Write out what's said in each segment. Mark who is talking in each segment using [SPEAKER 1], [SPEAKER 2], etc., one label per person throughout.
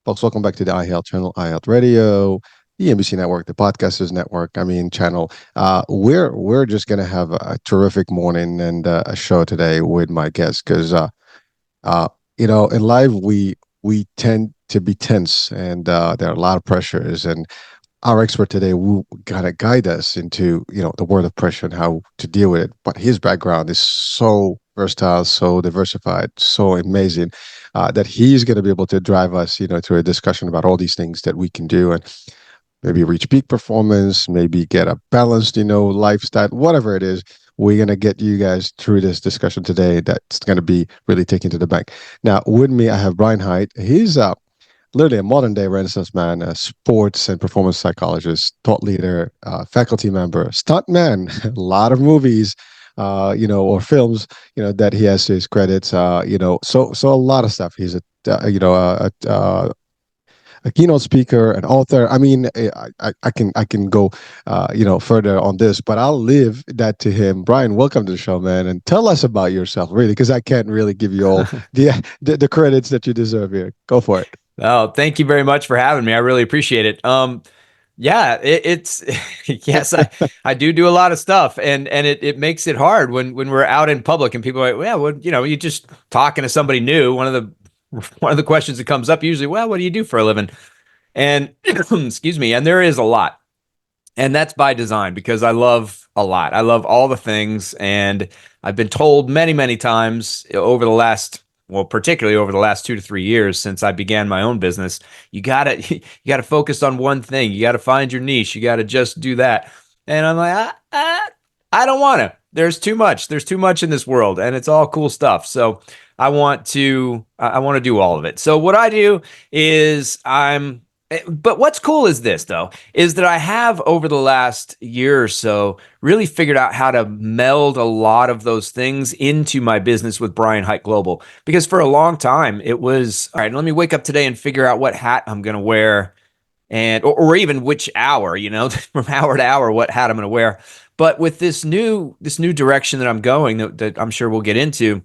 [SPEAKER 1] Folks, welcome back to the iHealth channel, iHealth Radio, the NBC network, the Podcasters Network. Channel. We're just gonna have a terrific morning and a show today with my guest because in life we tend to be tense and there are a lot of pressures and our expert today will kind of guide us into the world of pressure and how to deal with it. But his background is so versatile, so diversified, so amazing that he's going to be able to drive us, through a discussion about all these things that we can do and maybe reach peak performance, maybe get a balanced, lifestyle, whatever it is. We're going to get you guys through this discussion today that's going to be really taken to the bank. Now, with me, I have Brian Hite. He's literally a modern day Renaissance man, a sports and performance psychologist, thought leader, faculty member, stuntman, a lot of movies, or films, that he has to his credits, so a lot of stuff. He's a keynote speaker, an author. I can go, further on this, but I'll leave that to him. Brian, welcome to the show, man, and tell us about yourself, really, because I can't really give you all the credits that you deserve here. Go for it.
[SPEAKER 2] Oh, thank you very much for having me. I really appreciate it. Yeah, it's yes, I do a lot of stuff, and it makes it hard when we're out in public and people are like, well, you just talking to somebody new. One of the questions that comes up usually, well, what do you do for a living? And excuse me, and there is a lot, and that's by design because I love a lot. I love all the things, and I've been told many, many times over the last, well, particularly over the last 2 to 3 years since I began my own business, you gotta you gotta focus on one thing. You gotta find your niche. You gotta just do that. And I'm like, I don't want to. There's too much. There's too much in this world, and it's all cool stuff. So I want to do all of it. So what I do is but what's cool is this, though, is that I have over the last year or so really figured out how to meld a lot of those things into my business with Brian Hite Global. Because for a long time, it was, all right, let me wake up today and figure out what hat I'm going to wear or even which hour, from hour to hour, what hat I'm going to wear. But with this new direction that I'm going that I'm sure we'll get into,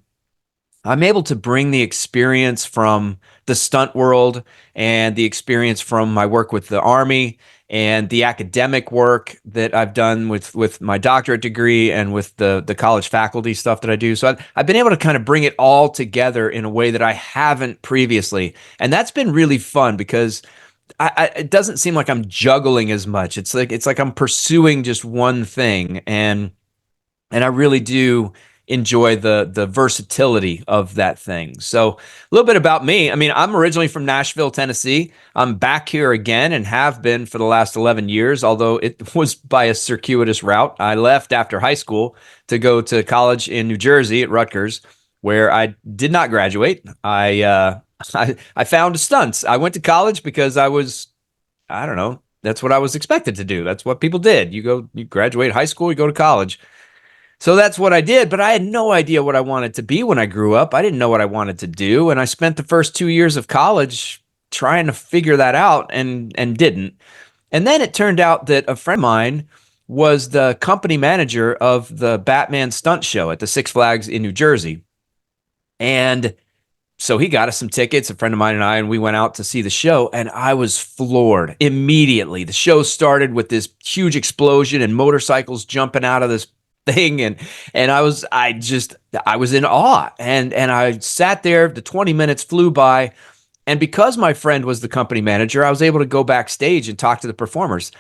[SPEAKER 2] I'm able to bring the experience from the stunt world and the experience from my work with the Army and the academic work that I've done with my doctorate degree and with the college faculty stuff that I do. So I've been able to kind of bring it all together in a way that I haven't previously. And that's been really fun because it doesn't seem like I'm juggling as much. It's like I'm pursuing just one thing. And I really do enjoy the versatility of that thing. So a little bit about me. I'm originally from Nashville, Tennessee. I'm back here again and have been for the last 11 years, although it was by a circuitous route. I left after high school to go to college in New Jersey at Rutgers, where I did not graduate. I found stunts. I went to college because I don't know, that's what I was expected to do. That's what people did. You graduate high school, you go to college. So that's what I did, but I had no idea what I wanted to be when I grew up. I didn't know what I wanted to do, and I spent the first 2 years of college trying to figure that out and didn't. And then it turned out that a friend of mine was the company manager of the Batman stunt show at the Six Flags in New Jersey. And so he got us some tickets, a friend of mine and we went out to see the show, and I was floored immediately. The show started with this huge explosion and motorcycles jumping out of this thing, and I was in awe, and I sat there. The 20 minutes flew by, and because my friend was the company manager, I was able to go backstage and talk to the performers.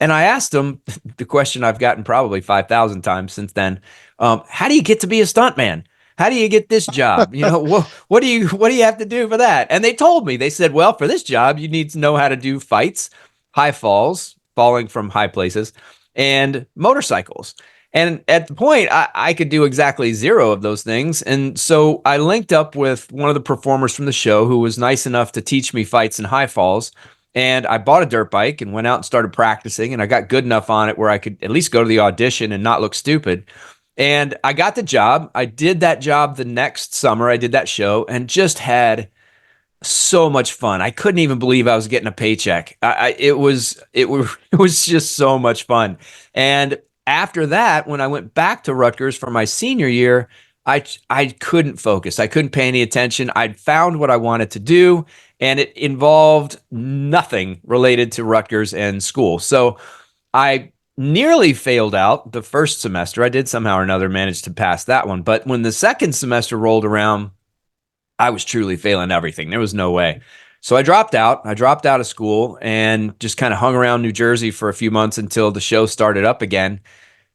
[SPEAKER 2] And I asked them the question I've gotten probably 5,000 times since then: how do you get to be a stuntman? How do you get this job? What do you have to do for that? And they told me. They said, well, for this job, you need to know how to do fights, high falls, falling from high places, and motorcycles. And at the point, I could do exactly zero of those things. And so I linked up with one of the performers from the show who was nice enough to teach me fights and high falls. And I bought a dirt bike and went out and started practicing. And I got good enough on it where I could at least go to the audition and not look stupid. And I got the job. I did that job the next summer. I did that show and just had so much fun. I couldn't even believe I was getting a paycheck. It was just so much fun. And after that, when I went back to Rutgers for my senior year, I couldn't focus. I couldn't pay any attention. I'd found what I wanted to do, and it involved nothing related to Rutgers and school. So I nearly failed out the first semester. I did somehow or another manage to pass that one. But when the second semester rolled around, I was truly failing everything. There was no way. So I dropped out. I dropped out of school and just kind of hung around New Jersey for a few months until the show started up again.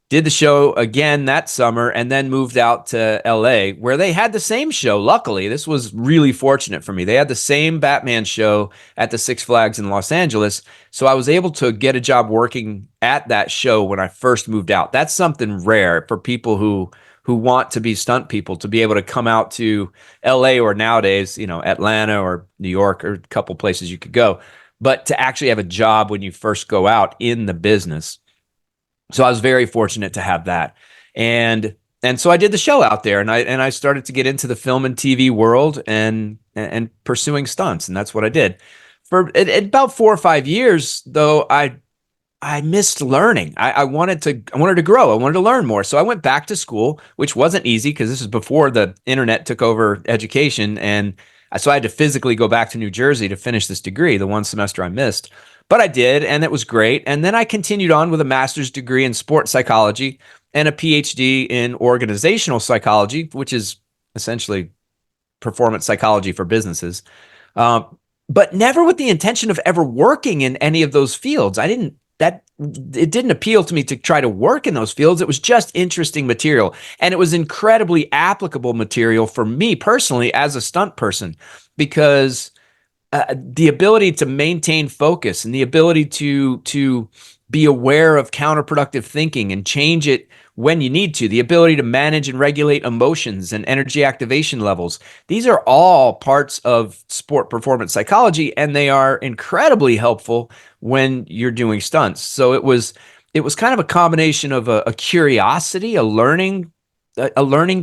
[SPEAKER 2] Did the show again that summer and then moved out to LA where they had the same show. Luckily, this was really fortunate for me. They had the same Batman show at the Six Flags in Los Angeles. So I was able to get a job working at that show when I first moved out. That's something rare for people who want to be stunt people to be able to come out to LA or nowadays, Atlanta or New York or a couple places you could go, but to actually have a job when you first go out in the business. So I was very fortunate to have that. And so I did the show out there and I started to get into the film and TV world and pursuing stunts. And that's what I did. For about 4 or 5 years, though, I missed learning. I wanted to grow. I wanted to learn more. So I went back to school, which wasn't easy because this is before the internet took over education. And so I had to physically go back to New Jersey to finish this degree, the one semester I missed. But I did, and it was great. And then I continued on with a master's degree in sports psychology and a PhD in organizational psychology, which is essentially performance psychology for businesses. But never with the intention of ever working in any of those fields. It didn't appeal to me to try to work in those fields. It was just interesting material. And it was incredibly applicable material for me personally as a stunt person, because the ability to maintain focus and the ability to be aware of counterproductive thinking and change it when you need to, the ability to manage and regulate emotions and energy activation levels. These are all parts of sport performance psychology, and they are incredibly helpful when you're doing stunts. So it was kind of a combination of a curiosity, a learning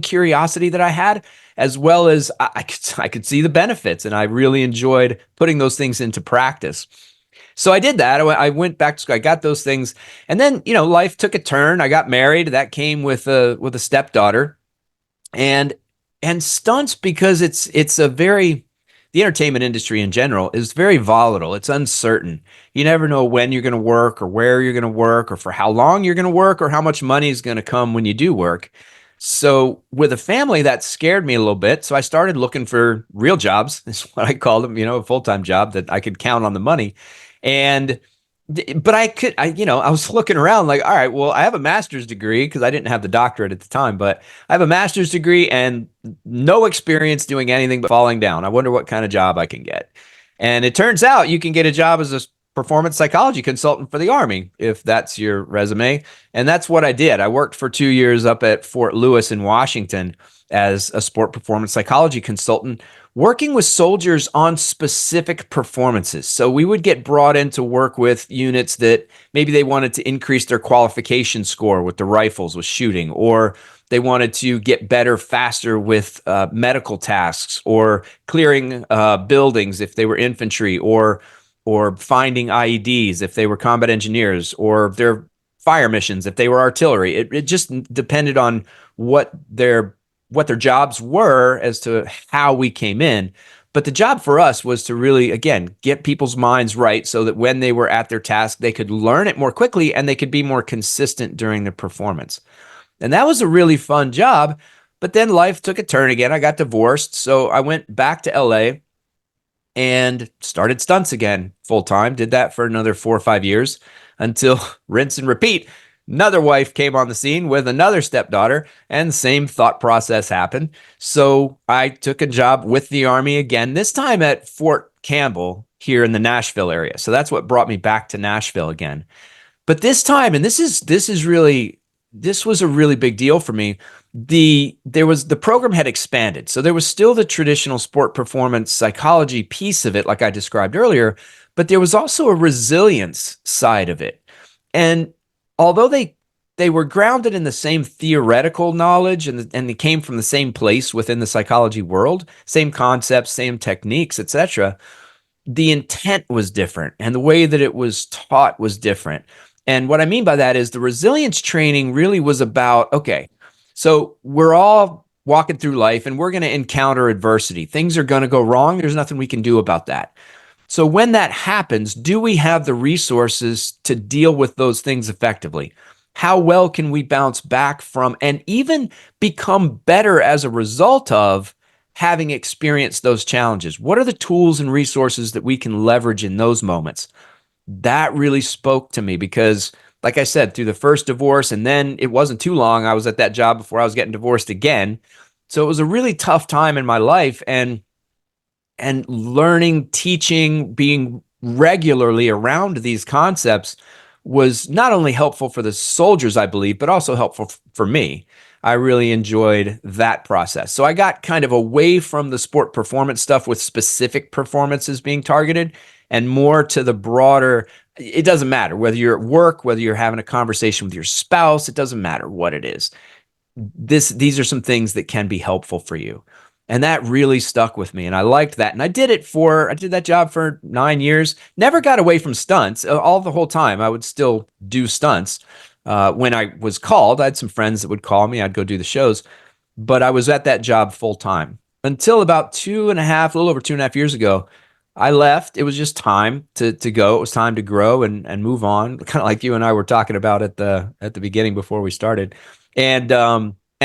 [SPEAKER 2] curiosity that I had, as well as I could see the benefits, and I really enjoyed putting those things into practice. So I did that. I went back to school. I got those things, and then life took a turn. I got married. That came with a stepdaughter, and stunts, because it's a very the entertainment industry in general is very volatile. It's uncertain. You never know when you're going to work or where you're going to work or for how long you're going to work or how much money is going to come when you do work. So with a family, that scared me a little bit. So I started looking for real jobs, is what I called them, a full-time job that I could count on the money. And but I was looking around like, all right, well, I have a master's degree because I didn't have the doctorate at the time, but I have a master's degree and no experience doing anything but falling down. I wonder what kind of job I can get. And it turns out you can get a job as a performance psychology consultant for the Army, if that's your resume. And that's what I did. I worked for 2 years up at Fort Lewis in Washington as a sport performance psychology consultant, working with soldiers on specific performances. So we would get brought in to work with units that maybe they wanted to increase their qualification score with the rifles, with shooting, or they wanted to get better faster with medical tasks, or clearing buildings if they were infantry, or finding IEDs if they were combat engineers, or their fire missions if they were artillery. It just depended on what their jobs were as to how we came in. But the job for us was to really, again, get people's minds right so that when they were at their task, they could learn it more quickly and they could be more consistent during the performance. And that was a really fun job. But then life took a turn again. I got divorced. So I went back to LA and started stunts again full time. Did that for another 4 or 5 years until rinse and repeat. Another wife came on the scene with another stepdaughter, and the same thought process happened. So I took a job with the Army again, this time at Fort Campbell here in the Nashville area. So that's what brought me back to Nashville again. But this time, and this was a really big deal for me. The program had expanded. So there was still the traditional sport performance psychology piece of it, like I described earlier, but there was also a resilience side of it. And although they were grounded in the same theoretical knowledge and they came from the same place within the psychology world, same concepts, same techniques, etc., the intent was different and the way that it was taught was different. And what I mean by that is the resilience training really was about, okay, so we're all walking through life and we're going to encounter adversity. Things are going to go wrong. There's nothing we can do about that. So when that happens, do we have the resources to deal with those things effectively? How well can we bounce back from and even become better as a result of having experienced those challenges? What are the tools and resources that we can leverage in those moments? That really spoke to me because, like I said, through the first divorce, and then it wasn't too long, I was at that job before I was getting divorced again. So it was a really tough time in my life. And learning, teaching, being regularly around these concepts was not only helpful for the soldiers, I believe, but also helpful for me. I really enjoyed that process. So I got kind of away from the sport performance stuff with specific performances being targeted and more to the broader. It doesn't matter whether you're at work, whether you're having a conversation with your spouse, it doesn't matter what it is. These are some things that can be helpful for you. And that really stuck with me. And I liked that. And I did that job for 9 years. Never got away from stunts. All the whole time, I would still do stunts. When I was called, I had some friends that would call me. I'd go do the shows. But I was at that job full time until about a little over 2.5 years ago. I left. It was just time to go. It was time to grow and move on. Kind of like you and I were talking about at the beginning before we started. And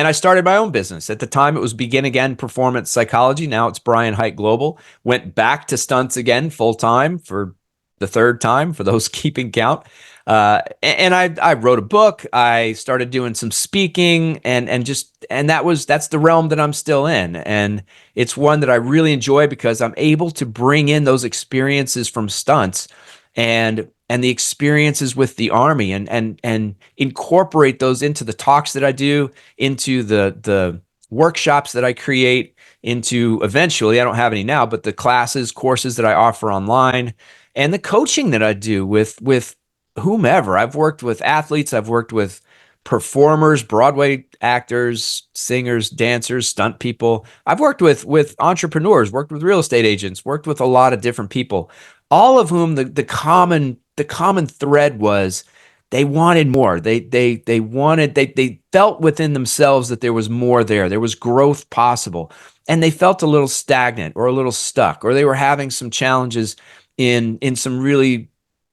[SPEAKER 2] I started my own business. At the time, it was Begin Again Performance Psychology. Now it's Brian Hite Global. Went back to stunts again full time for the third time for those keeping count. And I wrote a book. I started doing some speaking, and that's the realm that I'm still in, and it's one that I really enjoy because I'm able to bring in those experiences from stunts and the experiences with the Army and incorporate those into the talks that I do, into the workshops that I create, into eventually, I don't have any now, but the classes, courses that I offer online, and the coaching that I do with whomever. I've worked with athletes, I've worked with performers, Broadway actors, singers, dancers, stunt people. I've worked with entrepreneurs, worked with real estate agents, worked with a lot of different people, all of whom the common thread was they wanted more. They felt within themselves that there was more there. There was growth possible. And they felt a little stagnant or a little stuck, or they were having some challenges in some really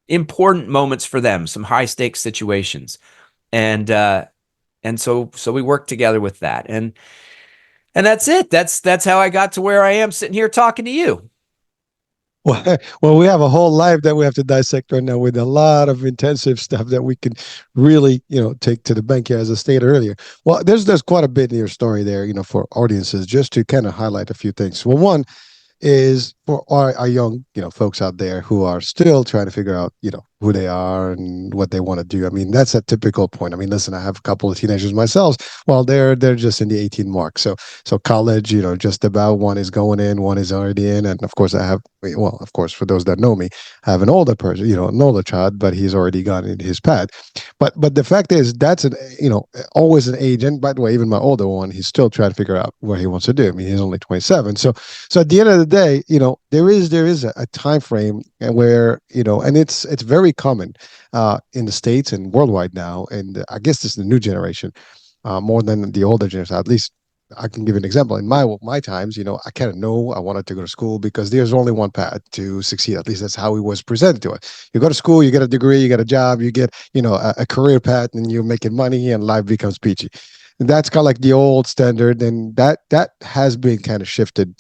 [SPEAKER 2] important moments for them, some high stakes situations. And so we worked together with that. And that's it. That's how I got to where I am sitting here talking to you.
[SPEAKER 1] Well, we have a whole life that we have to dissect right now with a lot of intensive stuff that we can really, take to the bank here, as I stated earlier. Well, there's quite a bit in your story there, for audiences, just to kind of highlight a few things. Well, one is for our young, folks out there who are still trying to figure out, who they are and what they want to do. I mean, that's a typical point. I mean, listen, I have a couple of teenagers myself. Well, they're just in the 18 mark. So college, just about one is going in, one is already in, and of course I have. Well, of course, for those that know me, I have an older person, an older child, but he's already gone in his path. But the fact is, that's always an age. And by the way, even my older one, he's still trying to figure out what he wants to do. I mean, he's only 27. So at the end of the day, there is a time frame where and it's very common in the States and worldwide now, and I guess this is the new generation more than the older generation. At least I can give an example. In my times, I kind of know I wanted to go to school because there's only one path to succeed. At least that's how it was presented to us. You go to school, you get a degree, you get a job, you get a career path, and you're making money, and life becomes peachy. And that's kind of like the old standard, and that has been kind of shifted,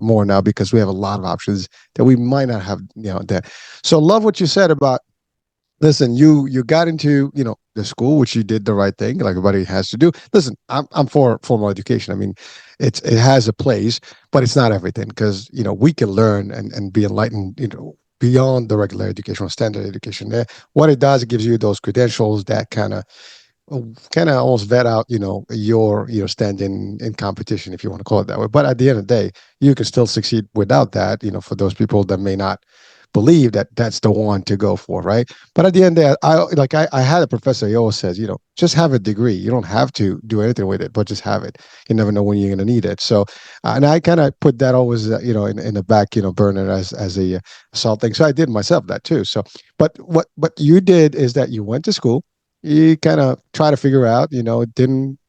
[SPEAKER 1] more now because we have a lot of options that we might not have, there. So love what you said about, listen, you got into the school, which you did the right thing, like everybody has to do. Listen, I'm for formal education. I mean, it has a place, but it's not everything, because we can learn and be enlightened, beyond the regular education or standard education. There, what it does, it gives you those credentials that kind of almost vet out, your standing in competition, if you want to call it that way. But at the end of the day, you can still succeed without that, for those people that may not believe that that's the one to go for, right? But at the end of the day, I had a professor. He always says, just have a degree. You don't have to do anything with it, but just have it. You never know when you're going to need it. So, and I kind of put that always, in the back, burner as a assault thing. So I did myself that too. So, but what you did is that you went to school, you kind of try to figure out, it didn't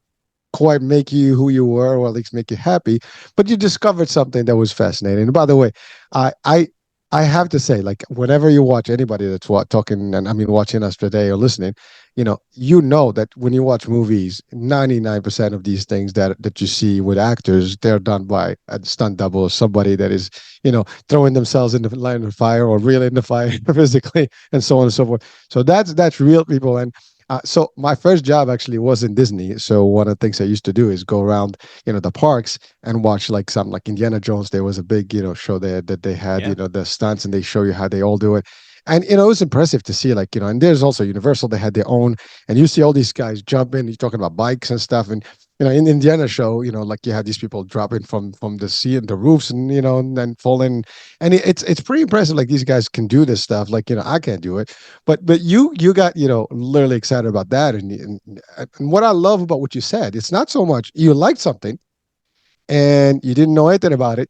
[SPEAKER 1] quite make you who you were, or at least make you happy, but you discovered something that was fascinating. And by the way, I I I have to say, like, whenever you watch anybody that's talking, and I mean watching us today or listening, you know that when you watch movies, 99% of these things that you see with actors, they're done by a stunt double, or somebody that is, throwing themselves in the line of fire or really in the fire physically, and so on and so forth. So that's real people. And so my first job actually was in Disney. So one of the things I used to do is go around, the parks and watch like some like Indiana Jones. There was a big, show there that they had,
[SPEAKER 2] Yeah.
[SPEAKER 1] the stunts, and they show you how they all do it. And it was impressive to see, like, and there's also Universal, they had their own, and you see all these guys jumping, you're talking about bikes and stuff. And in Indiana show, like you have these people dropping from the sea and the roofs, and and then falling. And it's pretty impressive. Like, these guys can do this stuff. Like, I can't do it, but you got, literally excited about that. And what I love about what you said, it's not so much you liked something and you didn't know anything about it.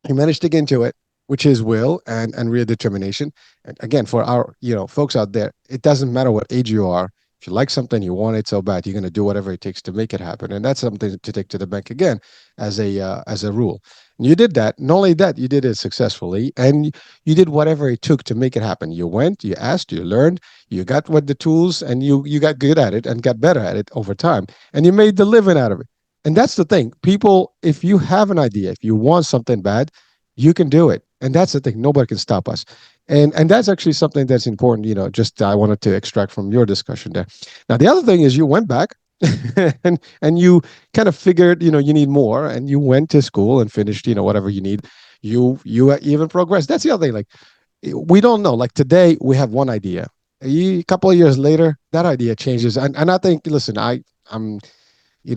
[SPEAKER 1] You managed to get into it, which is will and real determination. And again, for our folks out there, it doesn't matter what age you are. If you like something, you want it so bad, you're going to do whatever it takes to make it happen. And that's something to take to the bank, again, as a rule. And you did that. Not only that, you did it successfully, and you did whatever it took to make it happen. You went, you asked, you learned, you got what the tools, and you got good at it and got better at it over time, and you made the living out of it. And that's the thing. People, if you have an idea, if you want something bad, you can do it. And that's the thing. Nobody can stop us. And that's actually something that's important, just I wanted to extract from your discussion there. Now, the other thing is you went back and you kind of figured, you need more, and you went to school and finished, whatever you need. You even progressed. That's the other thing. Like, we don't know. Like, today we have one idea. A couple of years later, that idea changes. And I think, listen, I'm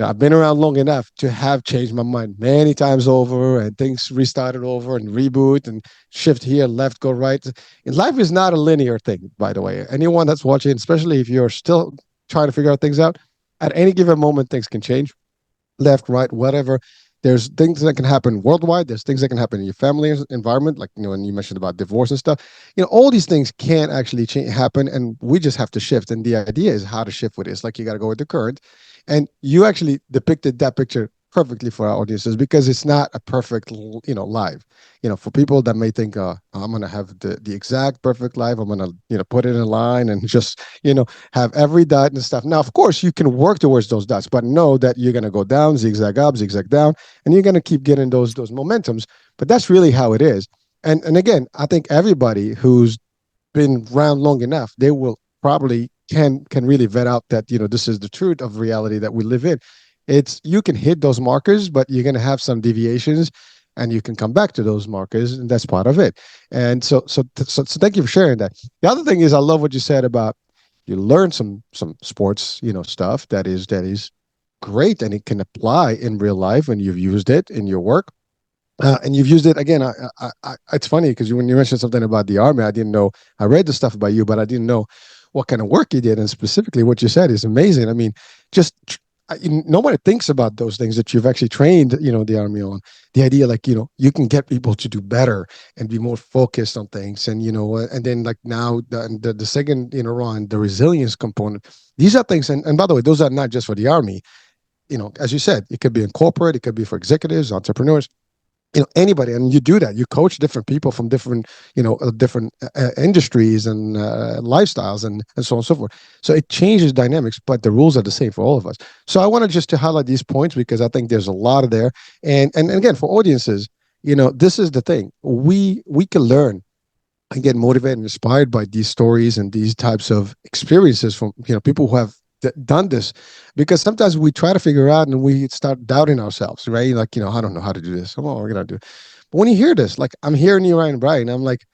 [SPEAKER 1] I've been around long enough to have changed my mind many times over, and things restarted over and reboot and shift here, left, go right. And life is not a linear thing, by the way. Anyone that's watching, especially if you're still trying to figure out things out, at any given moment, things can change, left, right, whatever. There's things that can happen worldwide. There's things that can happen in your family environment, like, when you mentioned about divorce and stuff. All these things can actually happen, and we just have to shift. And the idea is how to shift with it. It's like you got to go with the current. And you actually depicted that picture perfectly for our audiences, because it's not a perfect, live. For people that may think, I'm going to have the exact perfect life, I'm going to, put it in a line and just, have every dot and stuff. Now, of course, you can work towards those dots, but know that you're going to go down, zigzag up, zigzag down, and you're going to keep getting those momentums. But that's really how it is. And again, I think everybody who's been around long enough, they will probably can really vet out that, this is the truth of reality that we live in. It's, you can hit those markers, but you're going to have some deviations, and you can come back to those markers, and that's part of it. And so thank you for sharing that. The other thing is, I love what you said about, you learn some sports, stuff that is great, and it can apply in real life, and you've used it in your work. And you've used it again. It's funny because when you mentioned something about the army, I didn't know. I read the stuff about you, but I didn't know what kind of work you did, and specifically what you said is amazing. I mean, just nobody thinks about those things that you've actually trained, the army on. The idea, like, you can get people to do better and be more focused on things, and and then, like, now the second, run, the resilience component. These are things, and by the way, those are not just for the army. As you said, it could be in corporate, it could be for executives, entrepreneurs, anybody. And you do that, you coach different people from different, different industries and lifestyles, and so on and so forth. So it changes dynamics, but the rules are the same for all of us. So I wanted just to highlight these points, because I think there's a lot of there. And again, for audiences, this is the thing, we can learn and get motivated and inspired by these stories and these types of experiences from, people who have done this, because sometimes we try to figure out and we start doubting ourselves, right? Like, I don't know how to do this. Come on, we're gonna do it. But when you hear this, like, I'm hearing you, Ryan, Brian, I'm like,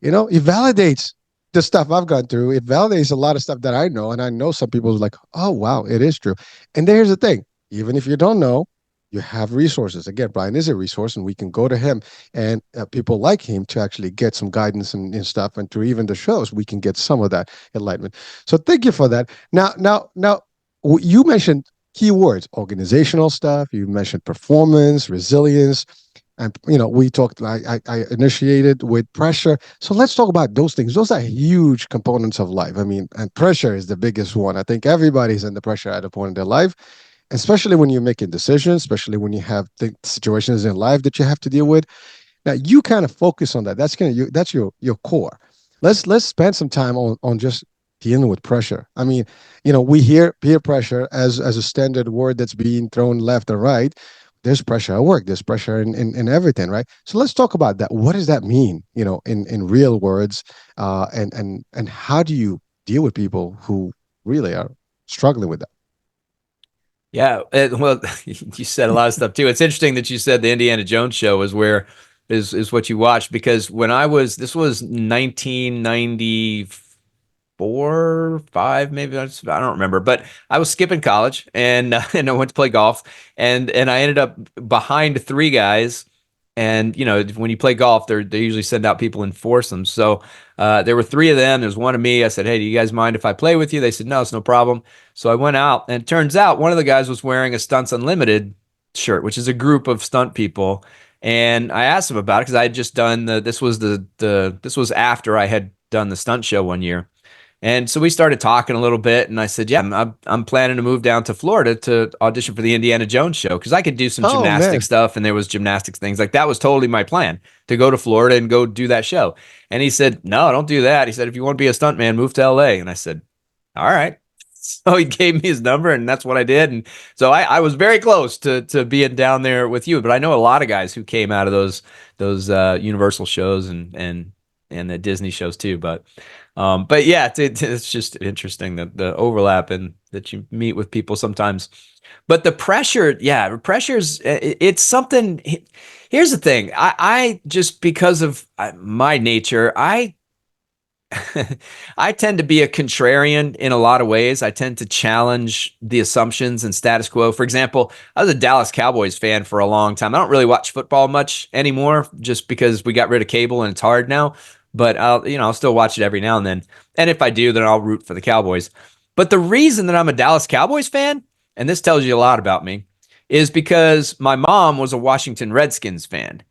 [SPEAKER 1] it validates the stuff I've gone through. It validates a lot of stuff that I know, and I know some people are like, oh wow, it is true. And there's the thing: even if you don't know, you have resources. Again, Brian is a resource, and we can go to him and people like him to actually get some guidance and stuff. And through even the shows, we can get some of that enlightenment. So thank you for that. Now, you mentioned keywords: organizational stuff. You mentioned performance, resilience, and we talked. I initiated with pressure. So let's talk about those things. Those are huge components of life. I mean, and pressure is the biggest one. I think everybody's under pressure at a point in their life. especially when you're making decisions, especially when you have situations in life that you have to deal with. Now you kind of focus on that. That's your core. Let's spend some time on just dealing with pressure. I mean, we hear peer pressure as a standard word that's being thrown left and right. There's pressure at work. There's pressure in everything, right? So let's talk about that. What does that mean? In real words, and how do you deal with people who really are struggling with that?
[SPEAKER 2] Yeah, well, you said a lot of stuff too. It's interesting that you said the Indiana Jones show is what you watched because when this was 1994 four, five, maybe I don't remember, but I was skipping college and and I went to play golf and I ended up behind three guys. And when you play golf, they usually send out people in foursomes. So there were three of them. There's one of me. I said, "Hey, do you guys mind if I play with you?" They said, "No, it's no problem." So I went out, and it turns out one of the guys was wearing a Stunts Unlimited shirt, which is a group of stunt people. And I asked him about it because I had just done this was after I had done the stunt show one year. And so we started talking a little bit, and I said, "Yeah, I'm planning to move down to Florida to audition for the Indiana Jones show because I could do some
[SPEAKER 1] Oh
[SPEAKER 2] gymnastic
[SPEAKER 1] man.
[SPEAKER 2] stuff, and there was gymnastics things like that was totally my plan to go to Florida and go do that show." And he said, "No, don't do that." He said, "If you want to be a stuntman, move to LA." And I said, "All right." So he gave me his number, and that's what I did. And so I was very close to being down there with you. But I know a lot of guys who came out of those Universal shows and the Disney shows too. But yeah, it's just interesting that the overlap and that you meet with people sometimes. But the pressure, yeah, pressure's it's something. Here's the thing: I just because of my nature, I tend to be a contrarian in a lot of ways. I tend to challenge the assumptions and status quo. For example, I was a Dallas Cowboys fan for a long time. I don't really watch football much anymore just because we got rid of cable and it's hard now. But I'll still watch it every now and then. And if I do, then I'll root for the Cowboys. But the reason that I'm a Dallas Cowboys fan, and this tells you a lot about me, is because my mom was a Washington Redskins fan.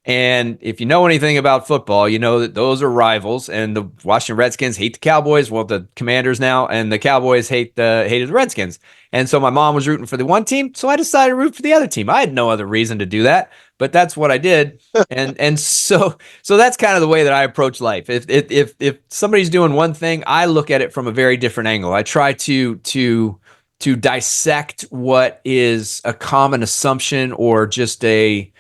[SPEAKER 2] And if you know anything about football, you know that those are rivals, and the Washington Redskins hate the Cowboys. Well, the Commanders now, and the Cowboys hated the Redskins. And so my mom was rooting for the one team, so I decided to root for the other team. I had no other reason to do that, but that's what I did. And so that's kind of the way that I approach life. If somebody's doing one thing, I look at it from a very different angle. I try to dissect what is a common assumption or just a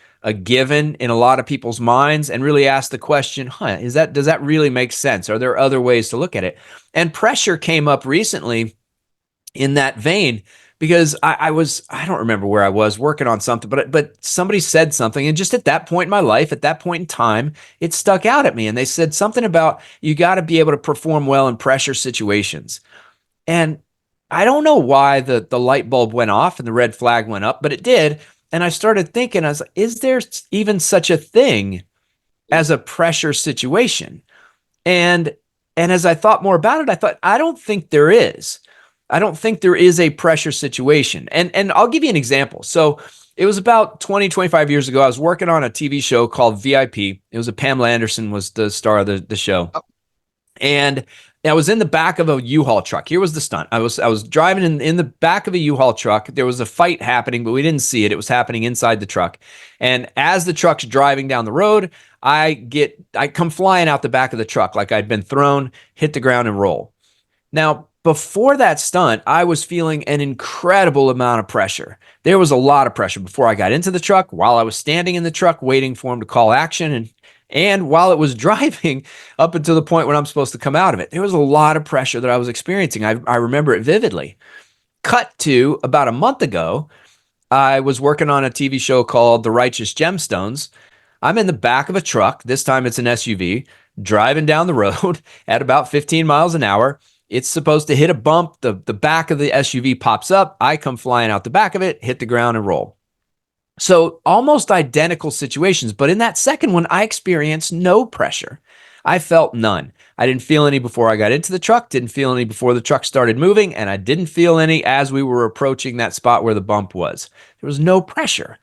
[SPEAKER 2] given in a lot of people's minds and really ask the question, does that really make sense? Are there other ways to look at it? And pressure came up recently in that vein because I don't remember where I was working on something, but somebody said something. And just at that point in my life, at that point in time, it stuck out at me. And they said something about you got to be able to perform well in pressure situations. And I don't know why the light bulb went off and the red flag went up, but it did. And I started thinking, I was like, is there even such a thing as a pressure situation? And and as I thought more about it, I thought, I don't think there is. I don't think there is a pressure situation. And I'll give you an example. So it was about 20, 25 years ago. I was working on a TV show called VIP. It was a Pamela Anderson was the star of the show. And I was in the back of a U-Haul truck. Here was the stunt. I was driving in the back of a U-Haul truck. There was a fight happening, but we didn't see it. It was happening inside the truck. And as the truck's driving down the road, I come flying out the back of the truck like I'd been thrown, hit the ground and roll. Now, before that stunt, I was feeling an incredible amount of pressure. There was a lot of pressure before I got into the truck, while I was standing in the truck waiting for him to call action, and while it was driving up until the point when I'm supposed to come out of it. There was a lot of pressure that I was experiencing. I remember it vividly. Cut to about a month ago, I was working on a TV show called The Righteous Gemstones. I'm in the back of a truck. This time it's an SUV, driving down the road at about 15 miles an hour. It's supposed to hit a bump. The back of the SUV pops up. I come flying out the back of it, hit the ground, and roll. So almost identical situations. But in that second one, I experienced no pressure. I felt none. I didn't feel any before I got into the truck, didn't feel any before the truck started moving, and I didn't feel any as we were approaching that spot where the bump was. There was no pressure.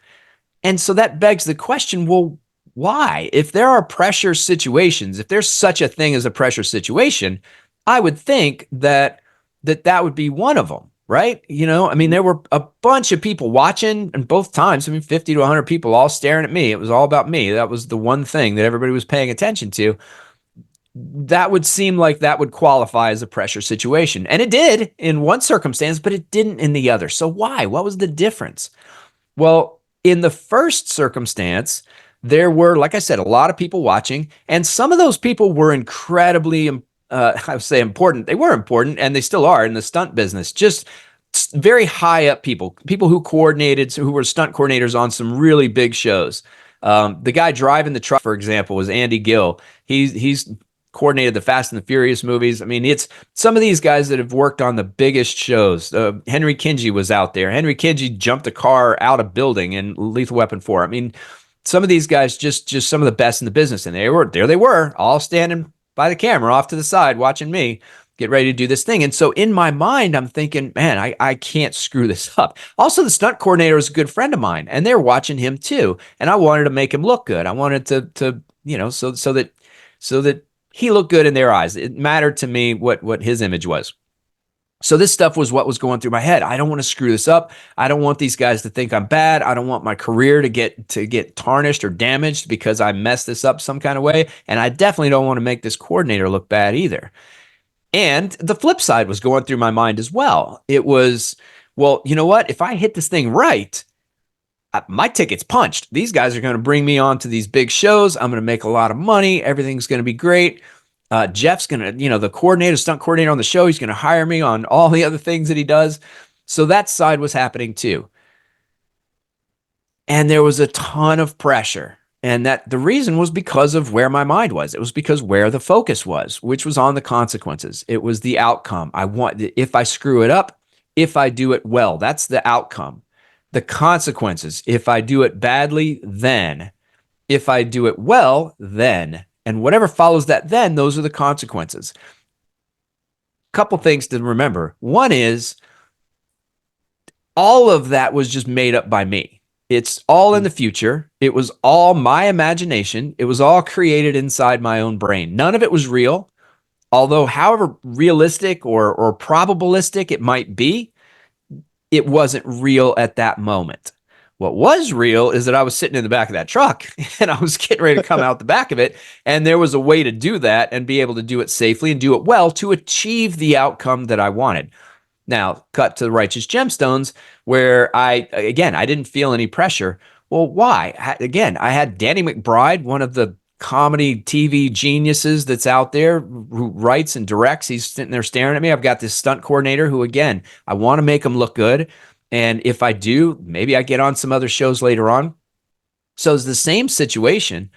[SPEAKER 2] And so that begs the question, well, why? If there are pressure situations, if there's such a thing as a pressure situation, I would think that would be one of them. right? I mean, there were a bunch of people watching, and both times, I mean, 50 to 100 people all staring at me. It was all about me. That was the one thing that everybody was paying attention to. That would seem like that would qualify as a pressure situation. And it did in one circumstance, but it didn't in the other. So why? What was the difference? Well, in the first circumstance, there were, like I said, a lot of people watching, and some of those people were incredibly, I would say important. They were important, and they still are in the stunt business. Just very high up people who coordinated, who were stunt coordinators on some really big shows. The guy driving the truck, for example, was Andy Gill. He's coordinated the Fast and the Furious movies. I mean, it's some of these guys that have worked on the biggest shows. Henry Kinsey was out there. Henry Kinsey jumped a car out of building in Lethal Weapon 4. I mean, some of these guys just some of the best in the business, and they were all standing by the camera off to the side watching me get ready to do this thing. And so in my mind, I'm thinking, man, I can't screw this up. Also, the stunt coordinator is a good friend of mine, and they're watching him too. And I wanted to make him look good. I wanted to so that he looked good in their eyes. It mattered to me what his image was. So this stuff was what was going through my head. I don't want to screw this up. I don't want these guys to think I'm bad. I don't want my career to get tarnished or damaged because I messed this up some kind of way. And I definitely don't want to make this coordinator look bad either. And the flip side was going through my mind as well. It was, well, you know what? If I hit this thing right, my ticket's punched. These guys are going to bring me on to these big shows. I'm going to make a lot of money. Everything's going to be great. Jeff's going to, the coordinator, stunt coordinator on the show, he's going to hire me on all the other things that he does. So that side was happening too. And there was a ton of pressure. And that the reason was because of where my mind was. It was because where the focus was, which was on the consequences. It was the outcome. If I screw it up, if I do it well, that's the outcome. The consequences, if I do it badly, then. If I do it well, then. And whatever follows that then, those are the consequences. Couple things to remember. One is all of that was just made up by me. It's all in the future. It was all my imagination. It was all created inside my own brain. None of it was real. Although, however realistic or probabilistic it might be, it wasn't real at that moment. What was real is that I was sitting in the back of that truck and I was getting ready to come out the back of it. And there was a way to do that and be able to do it safely and do it well to achieve the outcome that I wanted. Now, cut to the Righteous Gemstones, where I didn't feel any pressure. Well, why? I had Danny McBride, one of the comedy TV geniuses that's out there, who writes and directs. He's sitting there staring at me. I've got this stunt coordinator who, again, I want to make him look good. And if I do, maybe I get on some other shows later on. So it's the same situation.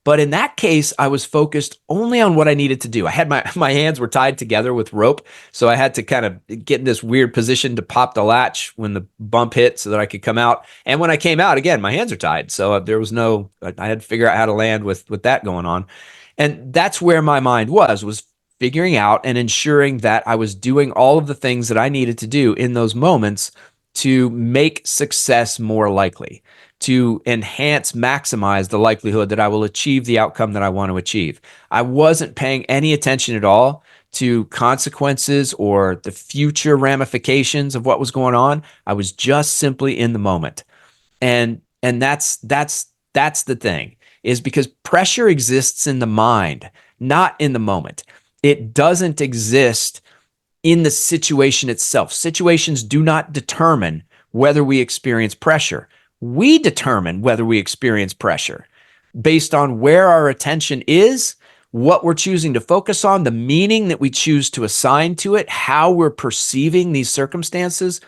[SPEAKER 2] But in that case, I was focused only on what I needed to do. I had my hands were tied together with rope. So I had to kind of get in this weird position to pop the latch when the bump hit so that I could come out. And when I came out, again, my hands are tied. So there was I had to figure out how to land with that going on. And that's where my mind was figuring out and ensuring that I was doing all of the things that I needed to do in those moments to make success more likely, to enhance, maximize the likelihood that I will achieve the outcome that I want to achieve. I wasn't paying any attention at all to consequences or the future ramifications of what was going on. I was just simply in the moment. And that's the thing, is because pressure exists in the mind, not in the moment. It doesn't exist in the situation itself. Situations do not determine whether we experience pressure. We determine whether we experience pressure based on where our attention is, what we're choosing to focus on, the meaning that we choose to assign to it, how we're perceiving these circumstances.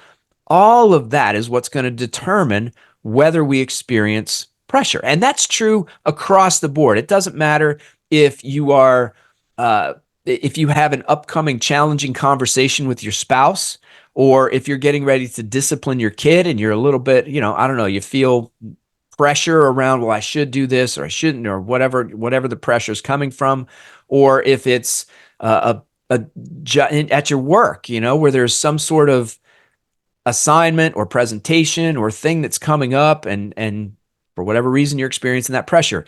[SPEAKER 2] All of that is what's going to determine whether we experience pressure. And that's true across the board. It doesn't matter if you are if you have an upcoming challenging conversation with your spouse, or if you're getting ready to discipline your kid and you're a little bit, I don't know, you feel pressure around, well, I should do this or I shouldn't, or whatever the pressure is coming from, or if it's at your work, where there's some sort of assignment or presentation or thing that's coming up, and for whatever reason you're experiencing that pressure.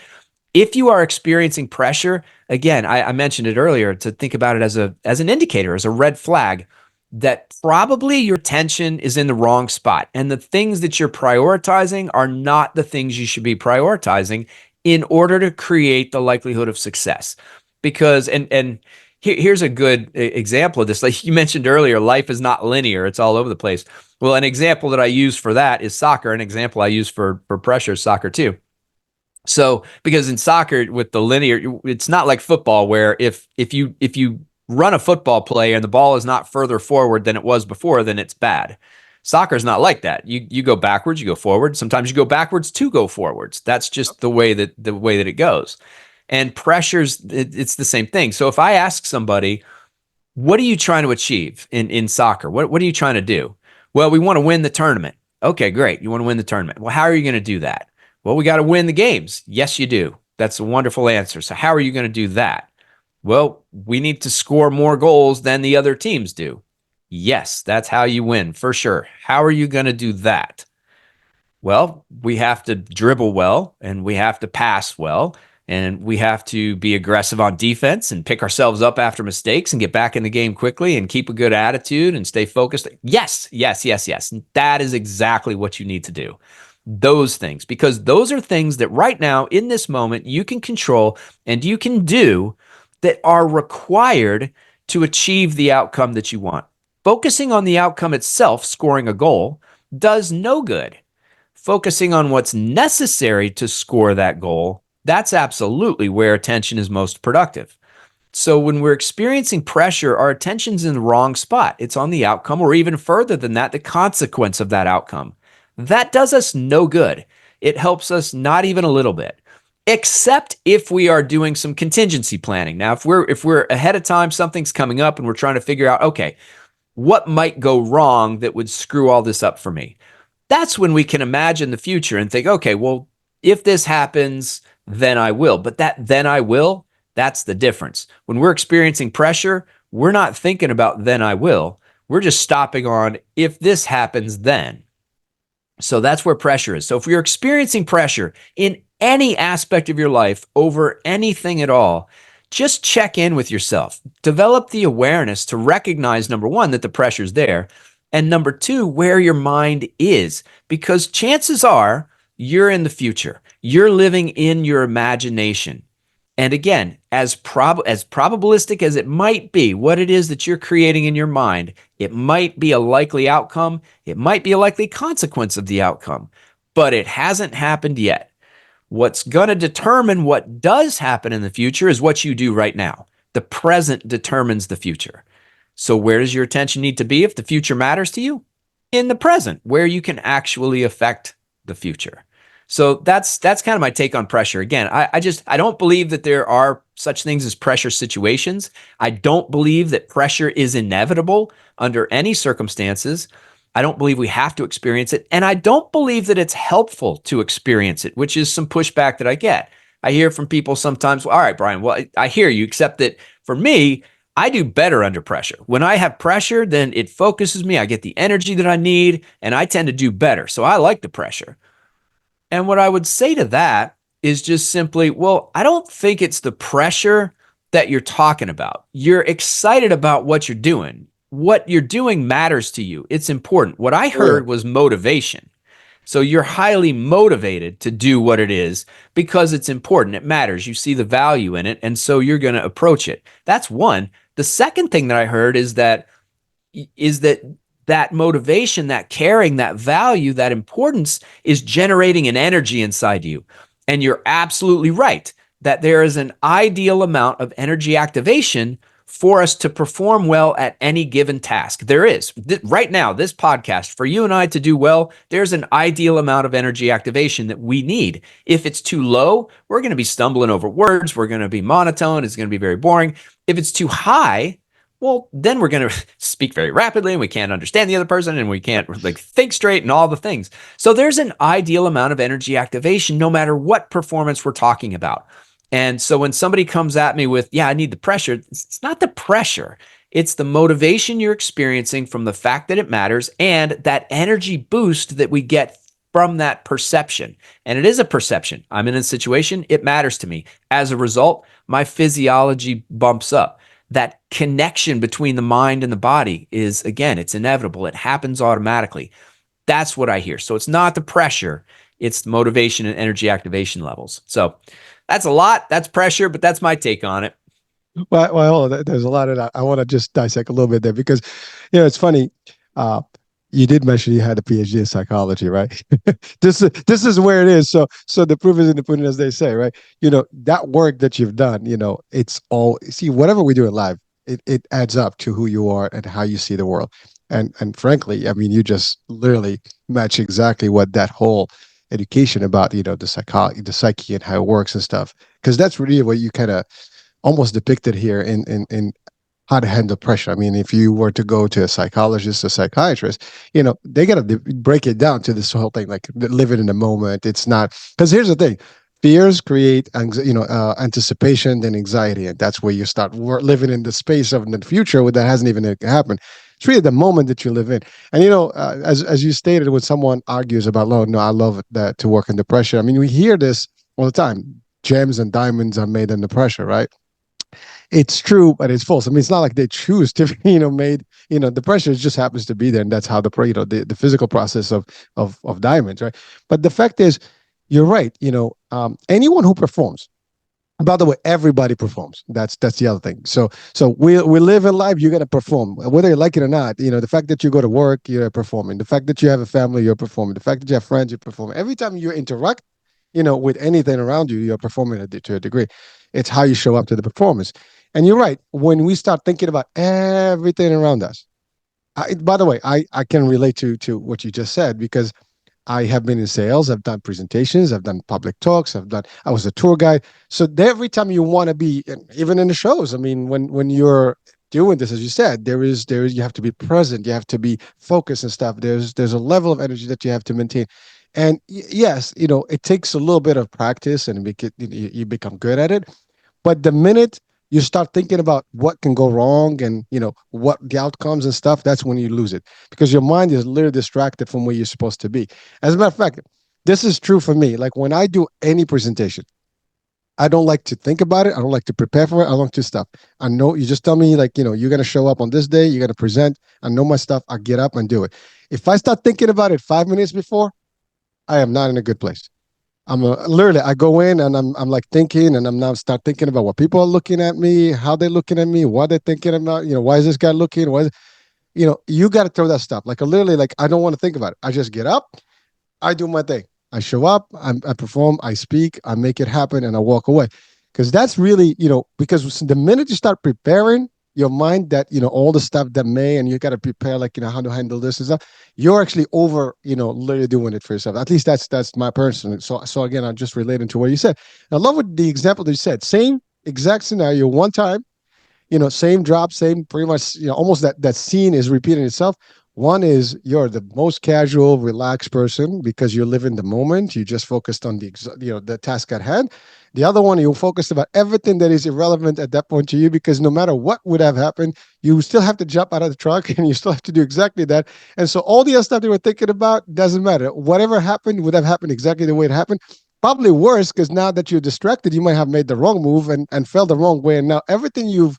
[SPEAKER 2] If you are experiencing pressure, again, I mentioned it earlier, to think about it as an indicator, as a red flag. that probably your attention is in the wrong spot. And the things that you're prioritizing are not the things you should be prioritizing in order to create the likelihood of success. Because, and here's a good example of this. Like you mentioned earlier, life is not linear, it's all over the place. Well, an example that I use for that is soccer. An example I use for pressure is soccer too. So, because in soccer with the linear, it's not like football where if you run a football play and the ball is not further forward than it was before, then it's bad. Soccer is not like that. You go backwards, you go forward. Sometimes you go backwards to go forwards. That's just the way that it goes. And pressures, it's the same thing. So if I ask somebody, what are you trying to achieve in soccer? What are you trying to do? Well, we want to win the tournament. Okay, great. You want to win the tournament. Well, how are you going to do that? Well, we got to win the games. Yes, you do. That's a wonderful answer. So how are you going to do that? Well, we need to score more goals than the other teams do. Yes, that's how you win for sure. How are you going to do that? Well, we have to dribble well and we have to pass well and we have to be aggressive on defense and pick ourselves up after mistakes and get back in the game quickly and keep a good attitude and stay focused. Yes, yes, yes, yes. That is exactly what you need to do. Those things, because those are things that right now in this moment you can control and you can do that are required to achieve the outcome that you want. Focusing on the outcome itself, scoring a goal, does no good. Focusing on what's necessary to score that goal, that's absolutely where attention is most productive. So when we're experiencing pressure, our attention's in the wrong spot. It's on the outcome, or even further than that, the consequence of that outcome. That does us no good. It helps us not even a little bit, except if we are doing some contingency planning. Now, if we're ahead of time, something's coming up and we're trying to figure out, okay, what might go wrong that would screw all this up for me? That's when we can imagine the future and think, okay, well, if this happens, then I will. But that then I will, that's the difference. When we're experiencing pressure, we're not thinking about then I will. We're just stopping on if this happens, then. So that's where pressure is. So if you're experiencing pressure in any aspect of your life over anything at all, just check in with yourself. Develop the awareness to recognize, number one, that the pressure's there, and number two, where your mind is. Because chances are you're in the future. You're living in your imagination. And again, as probabilistic as it might be, what it is that you're creating in your mind, it might be a likely outcome. It might be a likely consequence of the outcome, but it hasn't happened yet. What's going to determine what does happen in the future is what you do right now. The present determines the future. So where does your attention need to be if the future matters to you? In the present, where you can actually affect the future. So that's kind of my take on pressure. Again, I don't believe that there are such things as pressure situations. I don't believe that pressure is inevitable under any circumstances. I don't believe we have to experience it. And I don't believe that it's helpful to experience it, which is some pushback that I get. I hear from people sometimes, well, all right, Brian, well, I hear you, except that for me, I do better under pressure. When I have pressure, then it focuses me. I get the energy that I need, and I tend to do better. So I like the pressure. And what I would say to that is just simply, well, I don't think it's the pressure that you're talking about. You're excited about what you're doing. What you're doing matters to you. It's important. What I heard was motivation. So you're highly motivated to do what it is because it's important. It matters. You see the value in it. And so you're going to approach it. That's one. The second thing that I heard is that that motivation, that caring, that value, that importance is generating an energy inside you. And you're absolutely right that there is an ideal amount of energy activation for us to perform well at any given task. There is. Right now, this podcast, for you and I to do well, there's an ideal amount of energy activation that we need. If it's too low, we're going to be stumbling over words. We're going to be monotone. It's going to be very boring. If it's too high, well, then we're going to speak very rapidly and we can't understand the other person and we can't think straight and all the things. So there's an ideal amount of energy activation no matter what performance we're talking about. And so when somebody comes at me with, yeah, I need the pressure, it's not the pressure. It's the motivation you're experiencing from the fact that it matters and that energy boost that we get from that perception. And it is a perception. I'm in a situation, it matters to me. As a result, my physiology bumps up. that connection between the mind and the body is, again, it's inevitable. It happens automatically. That's what I hear. So it's not the pressure, it's the motivation and energy activation levels. So that's a lot. That's pressure, but that's my take on it.
[SPEAKER 1] There's a lot of that. I want to just dissect a little bit there because, it's funny. Uh, you did mention you had a PhD in psychology, right? This is where it is. So the proof is in the pudding, as they say, right? That work that you've done. It's all see whatever we do in life. It adds up to who you are and how you see the world. And frankly, I mean, you just literally match exactly what that whole education about the psyche and how it works and stuff. Because that's really what you kind of almost depicted here in how to handle pressure. I mean, if you were to go to a psychologist or psychiatrist, they got to break it down to this whole thing, like living in the moment. It's not because here's the thing. Fears create, anticipation, then anxiety, and that's where you start living in the space of the future that hasn't even happened. It's really the moment that you live in, and as you stated, when someone argues about, "Oh, no, I love that to work under pressure." I mean, we hear this all the time. Gems and diamonds are made under pressure, right? It's true, but it's false. I mean, it's not like they choose to be, made. The pressure just happens to be there, and that's how the physical process of diamonds, right? But the fact is, you're right. Anyone who performs. By the way, everybody performs. That's the other thing. So we live in life. You're gonna perform, whether you like it or not. The fact that you go to work, you're performing. The fact that you have a family, you're performing. The fact that you have friends, you're performing. Every time you interact, with anything around you, you're performing to a degree. It's how you show up to the performance. And you're right. When we start thinking about everything around us, by the way, I can relate to what you just said because I have been in sales. I've done presentations. I've done public talks. I was a tour guide. So every time you want to be, even in the shows, I mean, when you're doing this, as you said, you have to be present. You have to be focused and stuff. There's a level of energy that you have to maintain. And yes, it takes a little bit of practice and you become good at it. But the minute you start thinking about what can go wrong and what the outcomes and stuff, that's when you lose it because your mind is literally distracted from where you're supposed to be. As a matter of fact, this is true for me. Like when I do any presentation, I don't like to think about it. I don't like to prepare for it. I don't like to stuff. I know you just tell me like, you're gonna show up on this day, you're gonna present. I know my stuff. I get up and do it. If I start thinking about it 5 minutes before, I am not in a good place. Literally I go in and I'm like thinking and I'm now start thinking about what people are looking at me, how they're looking at me, what they're thinking about, why is this guy looking? You got to throw that stuff. Like literally, like I don't want to think about it. I just get up, I do my thing. I show up, I perform, I speak, I make it happen, and I walk away. Because that's really, because the minute you start preparing your mind that, all the stuff that may, and you got to prepare, like, how to handle this and stuff, you're actually over, literally doing it for yourself. At least that's my person. So again, I'm just relating to what you said. I love what the example that you said. Same exact scenario, one time, same drop, same pretty much, almost that scene is repeating itself. One is you're the most casual, relaxed person because you live in the moment. You just focused on the task at hand. The other one, you focused about everything that is irrelevant at that point to you because no matter what would have happened, you still have to jump out of the truck and you still have to do exactly that. And so all the other stuff they were thinking about doesn't matter. Whatever happened would have happened exactly the way it happened. Probably worse because now that you're distracted, you might have made the wrong move and fell the wrong way. And now everything you've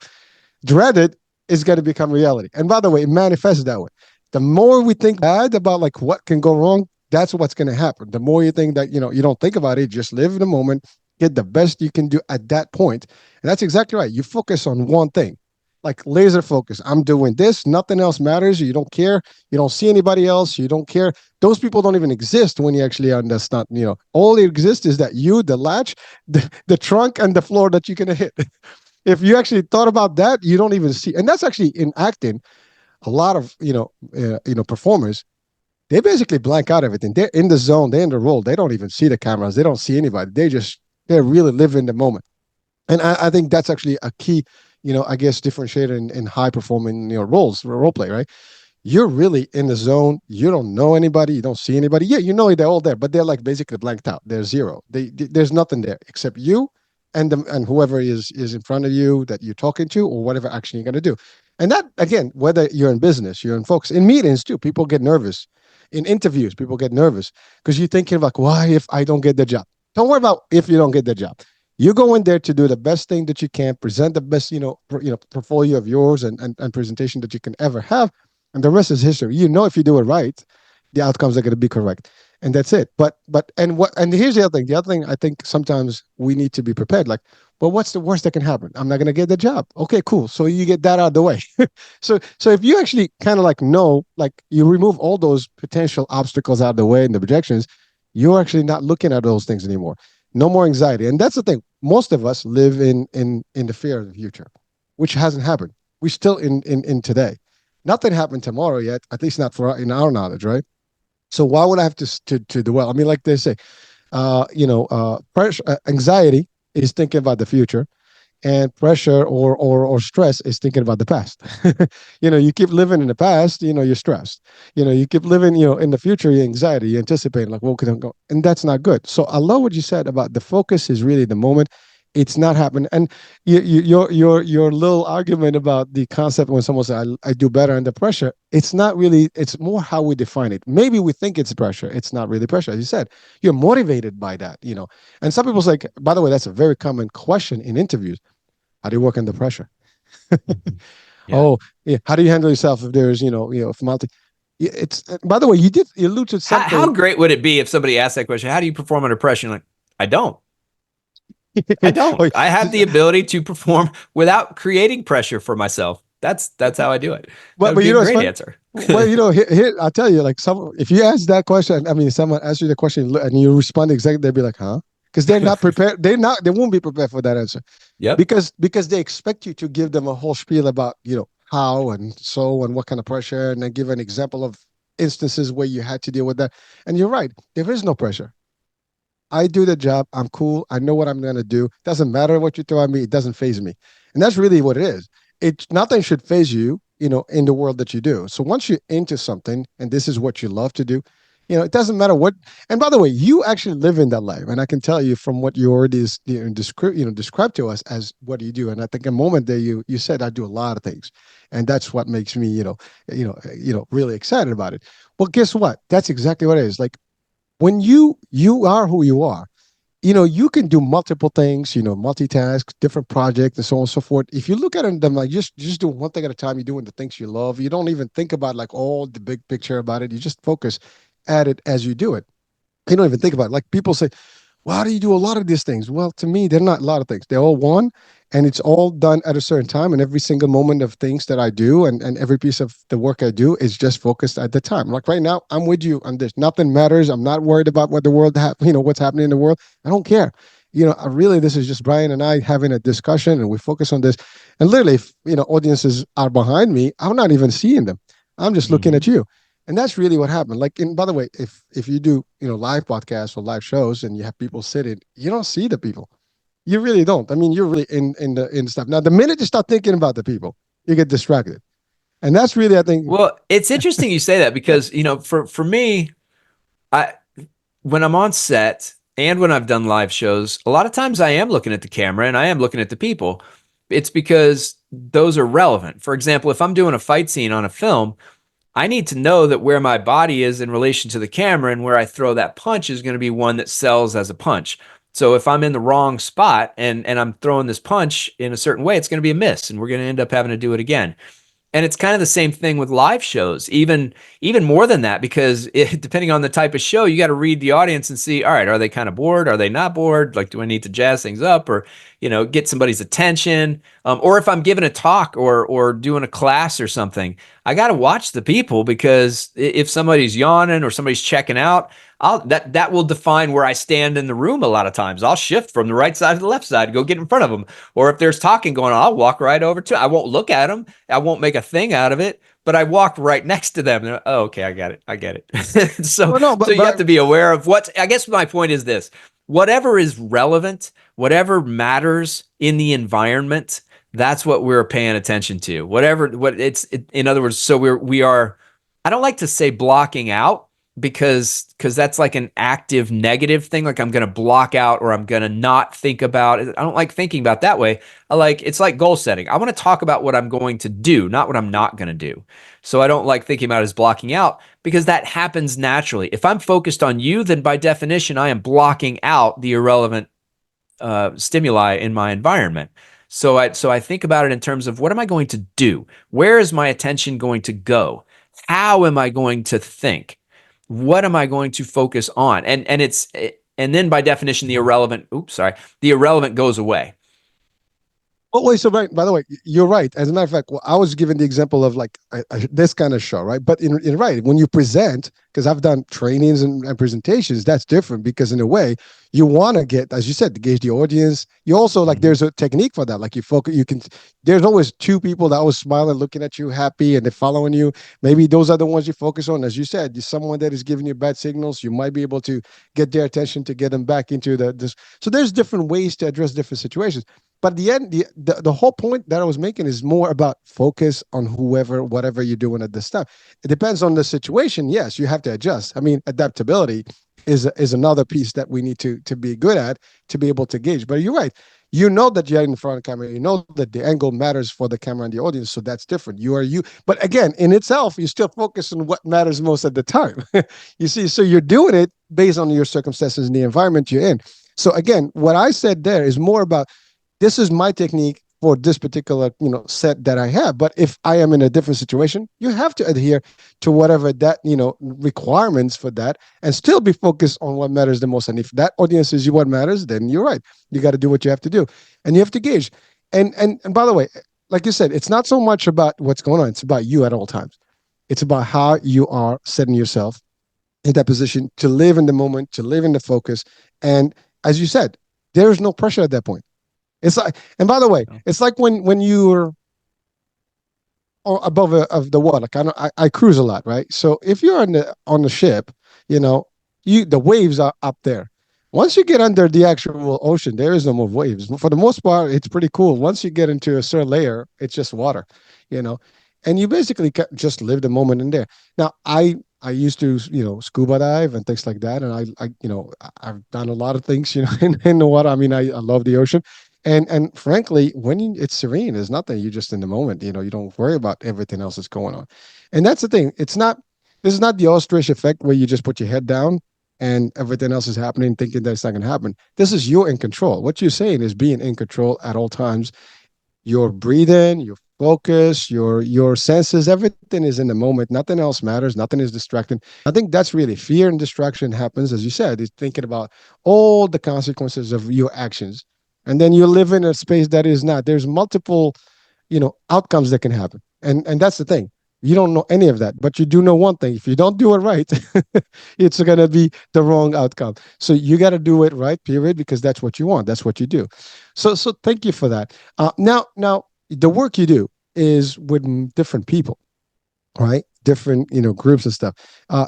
[SPEAKER 1] dreaded is going to become reality. And by the way, it manifests that way. The more we think bad about like what can go wrong, that's what's going to happen. The more you think that, you don't think about it, just live in the moment, get the best you can do at that point. And that's exactly right. You focus on one thing, like laser focus. I'm doing this. Nothing else matters. You don't care. You don't see anybody else. You don't care. Those people don't even exist when you actually understand. All that exists is that you, the latch, the trunk, and the floor that you're going to hit. If you actually thought about that, you don't even see. And that's actually in acting. A lot of performers, they basically blank out everything. They're in the zone. They're in the role. They don't even see the cameras. They don't see anybody. They really live in the moment. And I think that's actually a key, I guess differentiator in high performing role play, right? You're really in the zone. You don't know anybody. You don't see anybody. Yeah, they're all there, but they're like basically blanked out. They're zero. There's nothing there except you and whoever is in front of you that you're talking to or whatever action you're going to do. And that again, whether you're in business, you're in focus, in meetings too, people get nervous. In interviews, people get nervous because you're thinking like, why if I don't get the job? Don't worry about if you don't get the job. You go in there to do the best thing that you can, present the best, portfolio of yours and presentation that you can ever have, and the rest is history. You know, if you do it right, the outcomes are going to be correct, and that's it. And here's the other thing. The other thing I think sometimes we need to be prepared. Like, well, what's the worst that can happen? I'm not going to get the job. Okay, cool. So you get that out of the way. So if you actually kind of like know, like you remove all those potential obstacles out of the way and the projections, you're actually not looking at those things anymore. No more anxiety. And that's the thing. Most of us live in the fear of the future, which hasn't happened. We're still in today. Nothing happened tomorrow yet, at least not for in our knowledge, right? So why would I have to dwell? I mean, like they say, pressure, anxiety is thinking about the future, and pressure or stress is thinking about the past. You keep living in the past, you're stressed. You keep living, in the future, you're anxiety, you anticipate like what could I go, and that's not good. So I love what you said about the focus is really the moment. It's not happening, and your little argument about the concept when someone says I do better under pressure. It's not really. It's more how we define it. Maybe we think it's pressure. It's not really pressure. As you said, you're motivated by that. And some people's like. By the way, that's a very common question in interviews. How do you work under pressure?
[SPEAKER 2] Mhm. Yeah.
[SPEAKER 1] Oh, yeah. How do you handle yourself if there's, if multi? It's by the way, you alluded to
[SPEAKER 2] How
[SPEAKER 1] something.
[SPEAKER 2] great would it be if somebody asked that question? How do you perform under pressure? Like, I don't. I don't.
[SPEAKER 1] Oh,
[SPEAKER 2] I have the ability to perform without creating pressure for myself. That's how I do it. That
[SPEAKER 1] but
[SPEAKER 2] would
[SPEAKER 1] but
[SPEAKER 2] be a
[SPEAKER 1] it's
[SPEAKER 2] great
[SPEAKER 1] funny.
[SPEAKER 2] answer.
[SPEAKER 1] Well, here I'll tell you, like some if you ask that question, I mean, someone asks you the question and you respond exactly, they'll be like, huh? Because they're not prepared. They won't be prepared for that answer.
[SPEAKER 2] Yep.
[SPEAKER 1] Because they expect you to give them a whole spiel about how and so and what kind of pressure, and then give an example of instances where you had to deal with that. And you're right, there is no pressure. I do the job. I'm cool. I know what I'm gonna do. Doesn't matter what you throw at me. It doesn't phase me, and that's really what it is. It nothing should phase you, in the world that you do. So once you're into something, and this is what you love to do, it doesn't matter what. And by the way, you actually live in that life, and I can tell you from what you already described to us as what you do. And I think a moment that you said I do a lot of things, and that's what makes me, really excited about it. Well, guess what? That's exactly what it is. Like when you are who you are, you can do multiple things, multitask, different projects, and so on and so forth. If you look at them like just doing one thing at a time, you're doing the things you love. You don't even think about like all the big picture about it. You just focus at it as you do it. You don't even think about it. Like people say, why do you do a lot of these things? Well, to me, they're not a lot of things. They're all one, and it's all done at a certain time. And every single moment of things that I do, and every piece of the work I do is just focused at the time. Like right now, I'm with you on this. Nothing matters. I'm not worried about what the world, what's happening in the world. I don't care. I really, this is just Brian and I having a discussion, and we focus on this. And literally, if audiences are behind me, I'm not even seeing them. I'm just looking
[SPEAKER 2] Mhm.
[SPEAKER 1] at you, and that's really what happened. Like, and by the way, if you do live podcasts or live shows and you have people sitting, you don't see the people. You really don't. I mean, you're really in stuff. Now, the minute you start thinking about the people, you get distracted, and that's really, I think.
[SPEAKER 2] Well, it's interesting you say that because, for me, I when I'm on set and when I've done live shows, a lot of times I am looking at the camera and I am looking at the people. It's because those are relevant. For example, if I'm doing a fight scene on a film, I need to know that where my body is in relation to the camera and where I throw that punch is going to be one that sells as a punch. So if I'm in the wrong spot and I'm throwing this punch in a certain way, it's going to be a miss and we're going to end up having to do it again. And it's kind of the same thing with live shows, even more than that, because depending on the type of show, you got to read the audience and see, all right, are they kind of bored? Are they not bored? Like, do I need to jazz things up or, get somebody's attention? Or if I'm giving a talk or doing a class or something, I got to watch the people because if somebody's yawning or somebody's checking out, that will define where I stand in the room. A lot of times, I'll shift from the right side to the left side, go get in front of them. Or if there's talking going on, I'll walk right over to. I won't look at them. I won't make a thing out of it, but I walk right next to them. And, oh, okay, I got it. I get it. so,
[SPEAKER 1] Well, no,
[SPEAKER 2] so
[SPEAKER 1] but
[SPEAKER 2] you have
[SPEAKER 1] but
[SPEAKER 2] to be aware of what. I guess my point is this: whatever is relevant, whatever matters in the environment, that's what we're paying attention to. Whatever, in other words, so we are. I don't like to say blocking out because that's like an active negative thing, like I'm going to block out or I'm going to not think about it. I don't like thinking about that way. It's like goal setting. I want to talk about what I'm going to do, not what I'm not going to do. So I don't like thinking about it as blocking out because that happens naturally. If I'm focused on you, then by definition I am blocking out the irrelevant stimuli in my environment. So I think about it in terms of what am I going to do? Where is my attention going to go? How am I going to think? What am I going to focus on? And then by definition, the irrelevant goes away.
[SPEAKER 1] Oh, wait, so right, by the way, you're right. As a matter of fact, well, I was given the example of like this kind of show, right? But in right, when you present, because I've done trainings and presentations, that's different because in a way, you want to get, as you said, to gauge the audience. You also like
[SPEAKER 2] Mhm.
[SPEAKER 1] there's a technique for that. Like you focus, you can. There's always two people that always smiling, looking at you, happy, and they're following you. Maybe those are the ones you focus on. As you said, someone that is giving you bad signals, you might be able to get their attention to get them back into the this. So there's different ways to address different situations. But the end, the whole point that I was making is more about focus on whoever, whatever you're doing at this time. It depends on the situation. Yes, you have to adjust. I mean, adaptability is another piece that we need to be good at to be able to gauge. But you're right. You know that you're in front of the camera. You know that the angle matters for the camera and the audience. So that's different. You are you. But again, in itself, you still focus on what matters most at the time. You see, so you're doing it based on your circumstances and the environment you're in. So again, what I said there is more about this is my technique for this particular set that I have. But if I am in a different situation, you have to adhere to whatever that requirements for that, and still be focused on what matters the most. And if that audience is what matters, then you're right. You got to do what you have to do, and you have to gauge. And by the way, like you said, it's not so much about what's going on; it's about you at all times. It's about how you are setting yourself in that position to live in the moment, to live in the focus, and as you said, there is no pressure at that point. It's like, and by the way, it's like when you're above of the water. Like I cruise a lot, right? So if you're on the ship, you know, the waves are up there. Once you get under the actual ocean, there is no more waves. For the most part, it's pretty cool. Once you get into a certain layer, it's just water, you know, and you basically just live the moment in there. Now, I used to scuba dive and things like that, and I've done a lot of things in the water. I mean, I love the ocean, and frankly, when it's serene, there's nothing. You're just in the moment. You don't worry about everything else that's going on, and that's the thing. It's not. This is not the ostrich effect where you just put your head down and everything else is happening, thinking that it's not going to happen. This is you're in control. What you're saying is being in control at all times. Your breathing, your focus, your senses, everything is in the moment. Nothing else matters. Nothing is distracting. I think that's really fear and distraction happens, as you said, is thinking about all the consequences of your actions. And then you live in a space that is not. There's multiple, outcomes that can happen. And that's the thing. You don't know any of that, but you do know one thing. If you don't do it right, it's going to be the wrong outcome. So you got to do it right, period, because that's what you want. That's what you do. So thank you for that. Now, the work you do is with different people, right? Different, groups and stuff.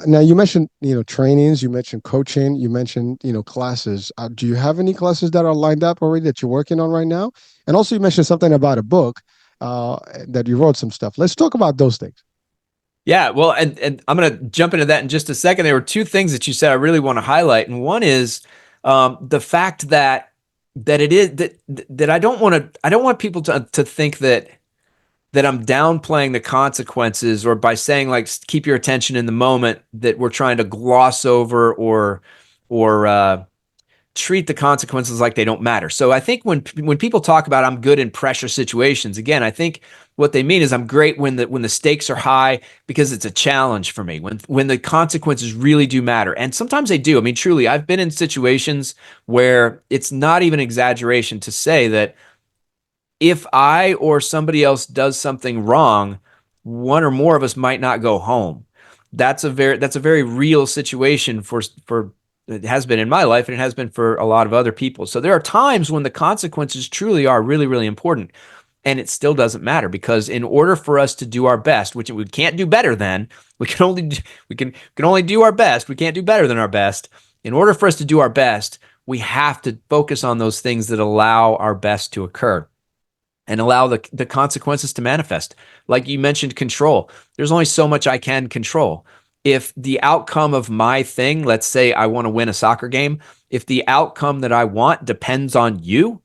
[SPEAKER 1] Now you mentioned, trainings, you mentioned coaching, you mentioned, classes. Do you have any classes that are lined up already that you're working on right now? And also you mentioned something about a book that you wrote some stuff. Let's talk about those things.
[SPEAKER 2] Yeah, well, and I'm going to jump into that in just a second. There were two things that you said I really want to highlight, and one is the fact that it is that I don't want people to think that I'm downplaying the consequences, or by saying like keep your attention in the moment, that we're trying to gloss over or treat the consequences like they don't matter. So I think when people talk about I'm good in pressure situations, again, I think what they mean is I'm great when the stakes are high because it's a challenge for me. When the consequences really do matter. And sometimes they do. I mean, truly, I've been in situations where it's not even exaggeration to say that if I or somebody else does something wrong, one or more of us might not go home. That's a very real situation for it has been in my life, and it has been for a lot of other people. So there are times when the consequences truly are really, really important, and it still doesn't matter, because in order for us to do our best, which we can't do better than, we can only do our best. We can't do better than our best. In order for us to do our best, we have to focus on those things that allow our best to occur and allow the consequences to manifest. Like you mentioned, control. There's only so much I can control. If the outcome of my thing, let's say I want to win a soccer game, if the outcome that I want depends on you,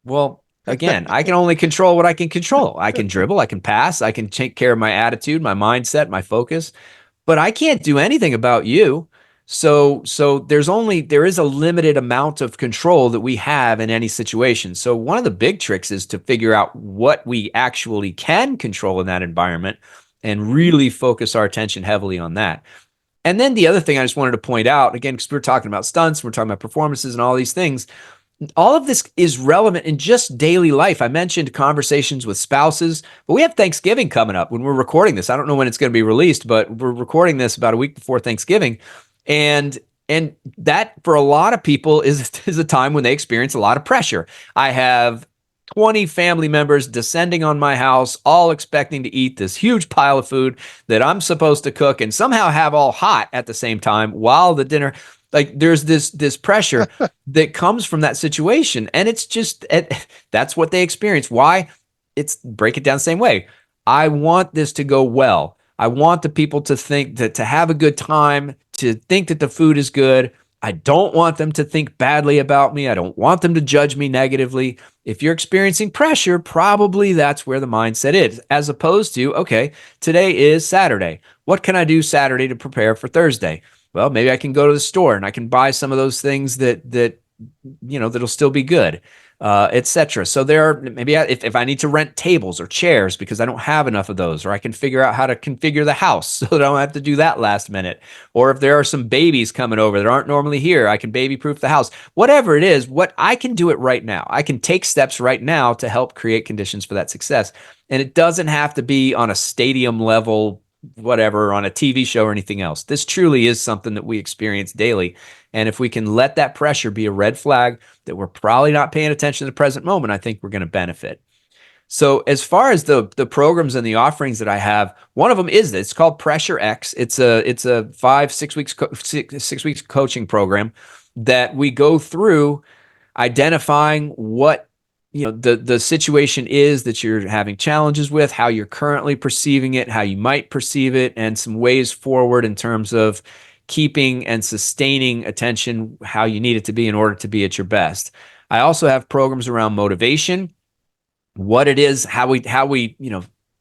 [SPEAKER 2] well, again, I can only control what I can control. I can dribble, I can pass, I can take care of my attitude, my mindset, my focus, but I can't do anything about you. So there is a limited amount of control that we have in any situation. So one of the big tricks is to figure out what we actually can control in that environment and really focus our attention heavily on that. And then the other thing I just wanted to point out, again, because we're talking about stunts, we're talking about performances and all these things, all of this is relevant in just daily life. I mentioned conversations with spouses, but we have Thanksgiving coming up when we're recording this. I don't know when it's going to be released, but we're recording this about a week before Thanksgiving. And and that for a lot of people is a time when they experience a lot of pressure. I have 20 family members descending on my house, all expecting to eat this huge pile of food that I'm supposed to cook and somehow have all hot at the same time while the dinner, like there's this pressure that comes from that situation, and it's just that's what they experience. Why? It's break it down the same way. I want this to go well. I want the people to think that, to have a good time, to think that the food is good. I don't want them to think badly about me. I don't want them to judge me negatively. If you're experiencing pressure, probably that's where the mindset is, as opposed to, okay, today is Saturday. What can I do Saturday to prepare for Thursday? Well, maybe I can go to the store and I can buy some of those things that'll still be good, etc. So there are maybe if I need to rent tables or chairs because I don't have enough of those, or I can figure out how to configure the house so that I don't have to do that last minute. Or if there are some babies coming over that aren't normally here, I can baby proof the house. Whatever it is, what I can do it right now. I can take steps right now to help create conditions for that success. And it doesn't have to be on a stadium level, whatever, on a TV show or anything else. This truly is something that we experience daily. And if we can let that pressure be a red flag that we're probably not paying attention to the present moment, I think we're going to benefit. So as far as the programs and the offerings that I have, one of them is this. It's called Pressure X. It's a 5 6 weeks coaching program that we go through identifying what the situation is that you're having challenges with, how you're currently perceiving it, how you might perceive it, and some ways forward in terms of keeping and sustaining attention how you need it to be in order to be at your best. I also have programs around motivation, what it is, how we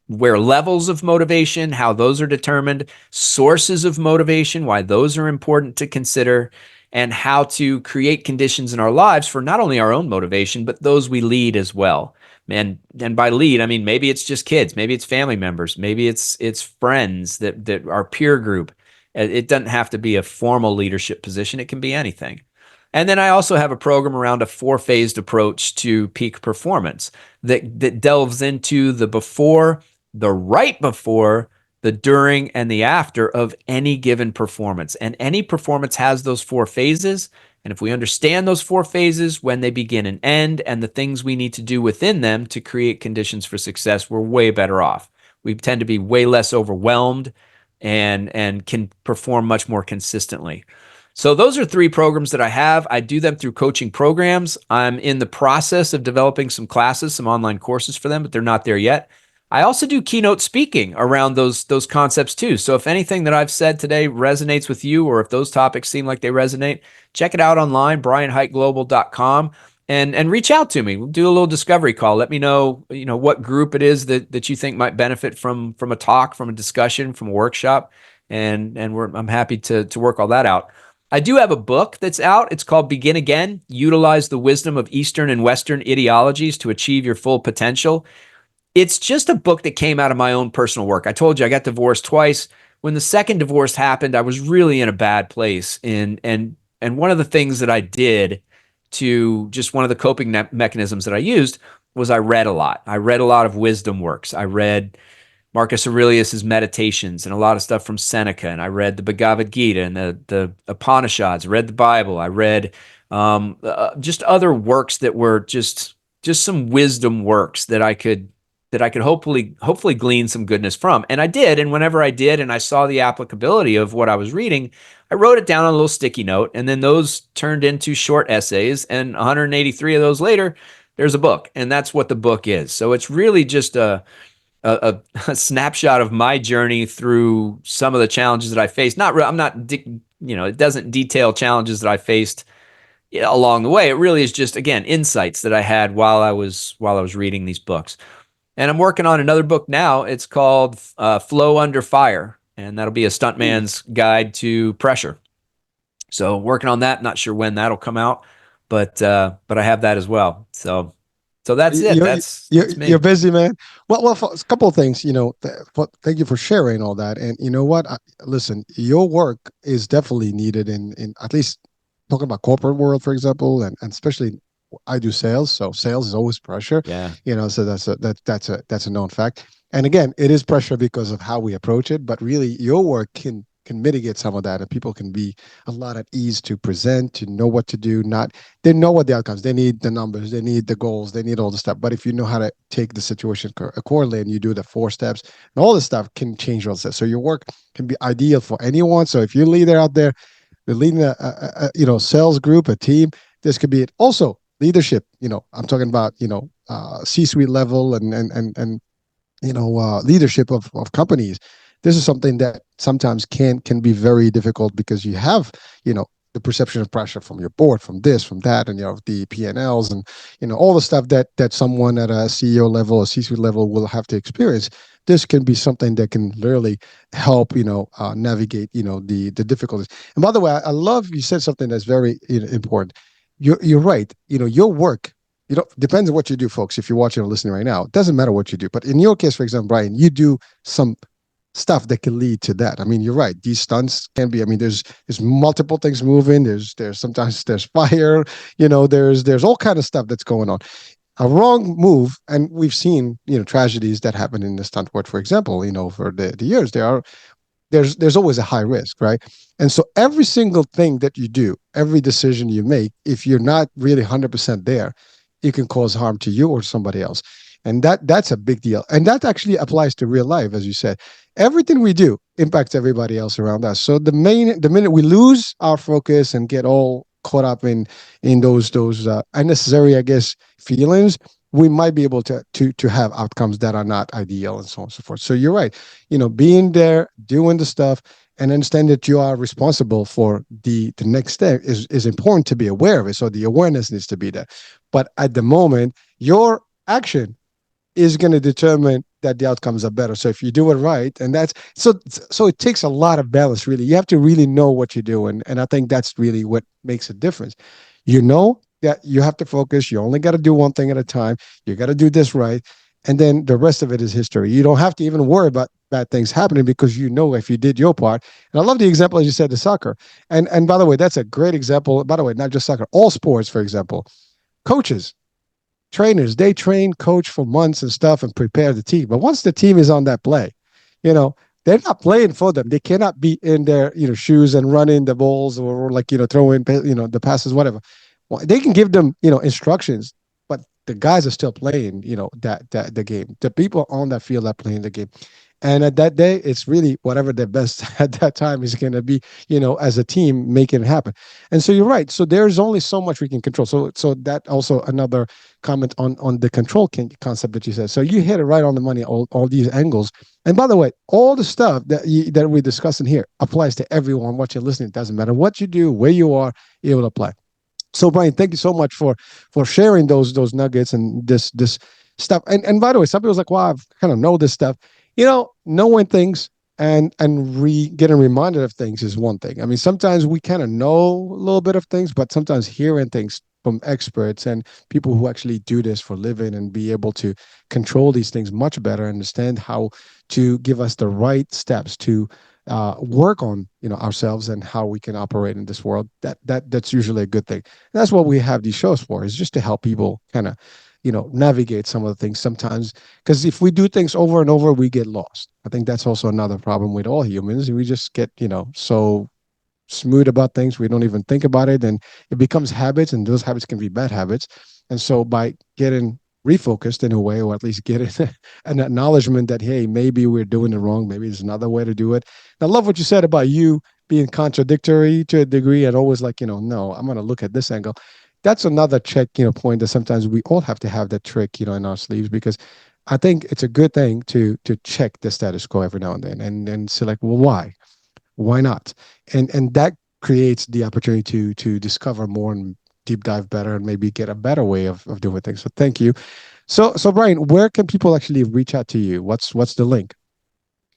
[SPEAKER 2] where levels of motivation, how those are determined, sources of motivation, why those are important to consider, and how to create conditions in our lives for not only our own motivation, but those we lead as well. And by lead, I mean maybe it's just kids, maybe it's family members, maybe it's friends that are peer group. It doesn't have to be a formal leadership position. It can be anything. And then I also have a program around a 4-phased approach to peak performance that delves into the before, the right before, the during, and the after of any given performance. And any performance has those 4 phases. And if we understand those 4 phases, when they begin and end, and the things we need to do within them to create conditions for success, we're way better off. We tend to be way less overwhelmed and can perform much more consistently. So those are 3 programs that I have. I do them through coaching programs. I'm in the process of developing some classes, some online courses for them, but they're not there yet. I also do keynote speaking around those concepts too. So if anything that I've said today resonates with you, or if those topics seem like they resonate, check it out online, brianhiteglobal.com, and reach out to me. We'll do a little discovery call. Let me know, what group it is that you think might benefit from a talk, from a discussion, from a workshop, and I'm happy to work all that out. I do have a book that's out. It's called Begin Again, Utilize the Wisdom of Eastern and Western Ideologies to Achieve Your Full Potential. It's just a book that came out of my own personal work. I told you I got divorced twice. When the second divorce happened, I was really in a bad place. And one of the things that I did to just one of the coping mechanisms that I used was I read a lot. I read a lot of wisdom works. I read Marcus Aurelius's Meditations and a lot of stuff from Seneca. And I read the Bhagavad Gita and the Upanishads, read the Bible. I read just other works that were just some wisdom works that I could hopefully glean some goodness from. And I did. And whenever I did, and I saw the applicability of what I was reading, I wrote it down on a little sticky note. And then those turned into short essays. And 183 of those later, there's a book. And that's what the book is. So it's really just a snapshot of my journey through some of the challenges that I faced. I'm not, it doesn't detail challenges that I faced along the way. It really is just, again, insights that I had while I was reading these books. And I'm working on another book now. It's called Flow Under Fire, and that'll be a stuntman's guide to pressure. So working on that. Not sure when that'll come out, but I have that as well. So that's it.
[SPEAKER 1] You're
[SPEAKER 2] That's
[SPEAKER 1] you're
[SPEAKER 2] me.
[SPEAKER 1] busy, man. Well, for a couple of things, thank you for sharing all that. And you know what? Listen, your work is definitely needed in at least talking about corporate world, for example, and especially I do sales, so sales is always pressure.
[SPEAKER 2] Yeah.
[SPEAKER 1] So that's a known fact. And again, it is pressure because of how we approach it, but really, your work can mitigate some of that, and people can be a lot at ease to present, to know what to do, not they know what the outcomes. They need the numbers, they need the goals, they need all the stuff. But if you know how to take the situation accordingly and you do the 4 steps and all this stuff can change all this. So your work can be ideal for anyone. So if you're a leader out there, you're leading sales group, a team, this could be it. Also leadership. I'm talking about C-suite level and leadership of companies. This is something that sometimes can be very difficult because you have the perception of pressure from your board, from this, from that, and the P&Ls and all the stuff that someone at a CEO level or C-suite level will have to experience. This can be something that can literally help navigate the difficulties. And by the way, I love you said something that's very important. You're right. Your work, depends on what you do, folks. If you're watching or listening right now, it doesn't matter what you do. But in your case, for example, Brian, you do some stuff that can lead to that. I mean, you're right. These stunts can be. I mean, there's multiple things moving. There's sometimes there's fire. There's all kind of stuff that's going on. A wrong move, and we've seen tragedies that happen in the stunt world. For example, over the years, there's always a high risk, right? And so every single thing that you do, every decision you make, if you're not really 100% there, it can cause harm to you or somebody else. And that's a big deal. And that actually applies to real life, as you said. Everything we do impacts everybody else around us. So the minute we lose our focus and get all caught up in those unnecessary, I guess, feelings, we might be able to have outcomes that are not ideal and so on and so forth. So you're right. Being there, doing the stuff, and understand that you are responsible for the next step is important to be aware of it. So the awareness needs to be there. But at the moment, your action is going to determine that the outcomes are better. So if you do it right, and so it takes a lot of balance, really. You have to really know what you're doing. And I think that's really what makes a difference. You know that you have to focus. You only got to do one thing at a time. You got to do this right. And then the rest of it is history. You don't have to even worry about bad things happening because you know if you did your part. And I love the example, as you said, the soccer. And by the way, that's a great example. By the way, not just soccer, all sports, for example. Coaches, trainers, they train, coach for months and stuff and prepare the team. But once the team is on that play, you know, they're not playing for them. They cannot be in their shoes and running the balls or like throwing the passes, whatever. Well, they can give them instructions, but the guys are still playing that the game. The people on that field are playing the game. And at that day, it's really whatever their best at that time is going to be, as a team, making it happen. And so you're right. So there's only so much we can control. So that also another comment on the control concept that you said. So you hit it right on the money, all these angles. And by the way, all the stuff that we're discussing here applies to everyone watching, listening. It doesn't matter what you do, where you are, it will apply. So Brian, thank you so much for sharing those nuggets and this stuff. And by the way, some people's like, well, I kind of know this stuff. Knowing things and getting reminded of things is one thing. I mean, sometimes we kind of know a little bit of things, but sometimes hearing things from experts and people who actually do this for a living and be able to control these things much better, understand how to give us the right steps to work on ourselves and how we can operate in this world. That's usually a good thing. And that's what we have these shows for, is just to help people kind of navigate some of the things sometimes, because if we do things over and over, we get lost. I think that's also another problem with all humans. We just get so smooth about things, we don't even think about it, and it becomes habits, and those habits can be bad habits. And so by getting refocused in a way, or at least getting an acknowledgement that, hey, maybe we're doing it wrong, maybe there's another way to do it. And I love what you said about you being contradictory to a degree and always like, no, I'm going to look at this angle. That's another check, point that sometimes we all have to have that trick, in our sleeves, because I think it's a good thing to check the status quo every now and then and say like, well, why not? And that creates the opportunity to discover more and deep dive better and maybe get a better way of doing things. So thank you. So Brian, where can people actually reach out to you? What's the link?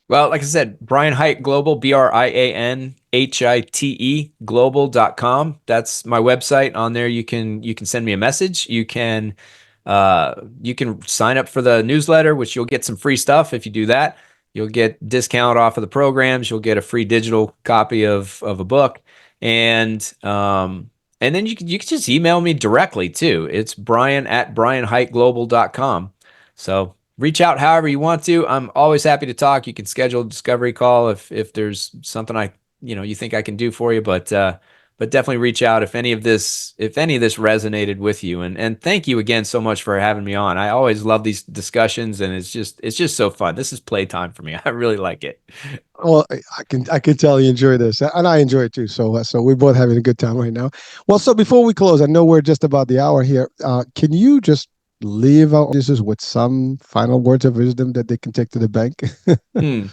[SPEAKER 2] Well, like I said, Brian Hite Global, BrianHite global.com. That's my website. On there you can send me a message. You can sign up for the newsletter, which you'll get some free stuff if you do that. You'll get discount off of the programs. You'll get a free digital copy of a book. And then you can just email me directly too. It's Brian at BrianHiteGlobal.com. So reach out however you want to. I'm always happy to talk. You can schedule a discovery call if there's something you think I can do for you. But definitely reach out if any of this resonated with you. And thank you again so much for having me on. I always love these discussions, and it's just so fun. This is playtime for me. I really like it.
[SPEAKER 1] Well, I can tell you enjoy this, and I enjoy it too. So we're both having a good time right now. Well, so before we close, I know we're just about the hour here. Can you just leave our audiences with some final words of wisdom that they can take to the bank?
[SPEAKER 2] Hmm.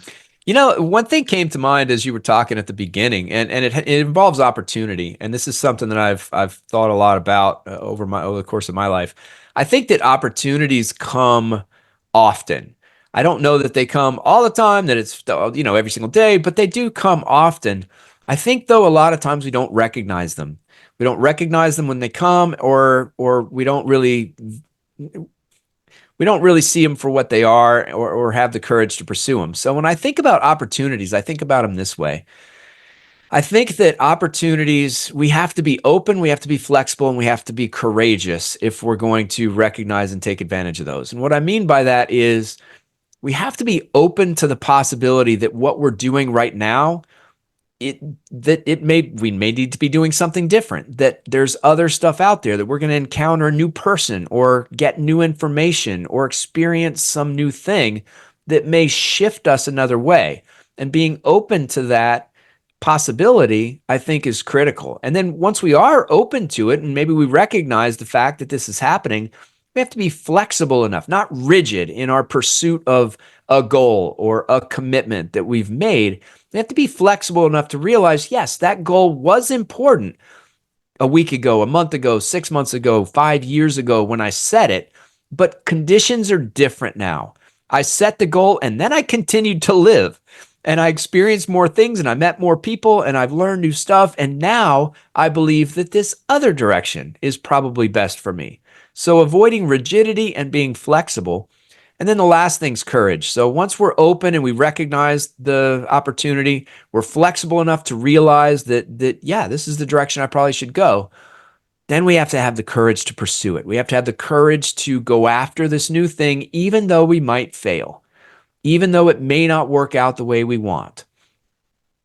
[SPEAKER 2] One thing came to mind as you were talking at the beginning, and it involves opportunity. And this is something that I've thought a lot about over the course of my life. I think that opportunities come often. I don't know that they come all the time, that it's every single day, but they do come often. I think though a lot of times we don't recognize them. We don't recognize them when they come, or we don't really see them for what they are, or have the courage to pursue them. So when I think about opportunities, I think about them this way. I think that opportunities, we have to be open, we have to be flexible, and we have to be courageous if we're going to recognize and take advantage of those. And what I mean by that is we have to be open to the possibility that what we're doing right now, it that it may we may need to be doing something different, that there's other stuff out there, that we're going to encounter a new person or get new information or experience some new thing that may shift us another way. And being open to that possibility, I think, is critical. And then once we are open to it, and maybe we recognize the fact that this is happening, we have to be flexible enough, not rigid in our pursuit of a goal or a commitment that we've made. We have to be flexible enough to realize, yes, that goal was important a week ago, a month ago, 6 months ago, 5 years ago when I set it, but conditions are different now. I set the goal and then I continued to live, and I experienced more things, and I met more people, and I've learned new stuff. And now I believe that this other direction is probably best for me. So avoiding rigidity and being flexible. And then the last thing's courage. So once we're open and we recognize the opportunity, we're flexible enough to realize that yeah, this is the direction I probably should go. Then we have to have the courage to pursue it. We have to have the courage to go after this new thing, even though we might fail, even though it may not work out the way we want.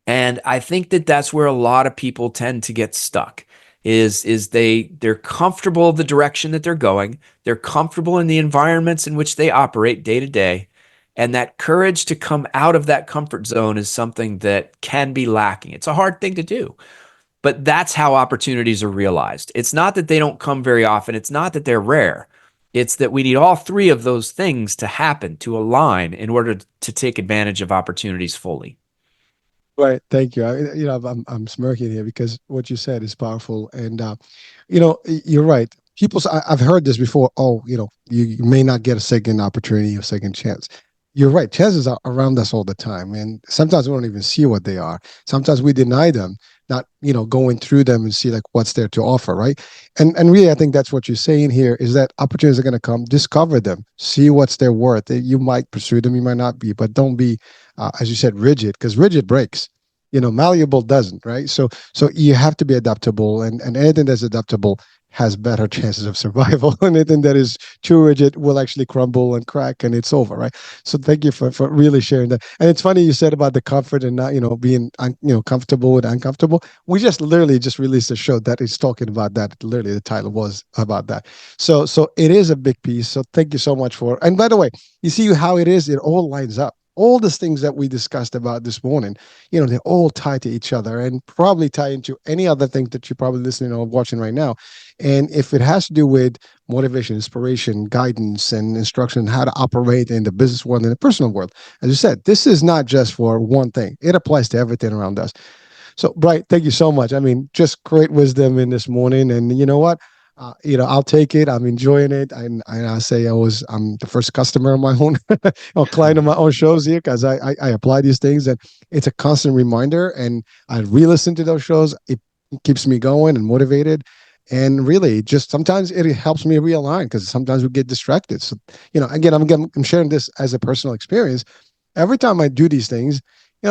[SPEAKER 2] And I think that that's where a lot of people tend to get stuck, is they're comfortable the direction that they're going. They're comfortable in the environments in which they operate day to day. And that courage to come out of that comfort zone is something that can be lacking. It's a hard thing to do, but that's how opportunities are realized. It's not that they don't come very often. It's not that they're rare. It's that we need all three of those things to happen, to align, in order to take advantage of opportunities fully.
[SPEAKER 1] Right. Thank you. I'm smirking here because what you said is powerful, and you're right. I've heard this before. Oh, you may not get a second opportunity, a second chance. You're right. Chances are around us all the time, and sometimes we don't even see what they are. Sometimes we deny them, not going through them and see like what's there to offer, right? And really, I think that's what you're saying here is that opportunities are going to come. Discover them, see what's their worth. You might pursue them, you might not be, but don't be, as you said, rigid, because rigid breaks. Malleable doesn't, right? So you have to be adaptable, and anything that's adaptable has better chances of survival. Anything that is too rigid will actually crumble and crack, and it's over, right? So thank you for really sharing that. And it's funny you said about the comfort and not being comfortable with uncomfortable. We just literally just released a show that is talking about that. Literally, the title was about that. So it is a big piece. So thank you so much for. And by the way, you see how it is. It all lines up. All these things that we discussed about this morning, they all tie to each other and probably tie into any other thing that you're probably listening or watching right now. And if it has to do with motivation, inspiration, guidance, and instruction, how to operate in the business world and the personal world, as you said, this is not just for one thing. It applies to everything around us. So, Bright, thank you so much. I mean, just great wisdom in this morning. And you know what? I'll take it. I'm enjoying it, and I say I'm the first customer of my own, or client of my own shows here because I apply these things, and it's a constant reminder. And I re-listen to those shows. It keeps me going and motivated. And really, just sometimes it helps me realign because sometimes we get distracted. So, again, I'm sharing this as a personal experience. Every time I do these things,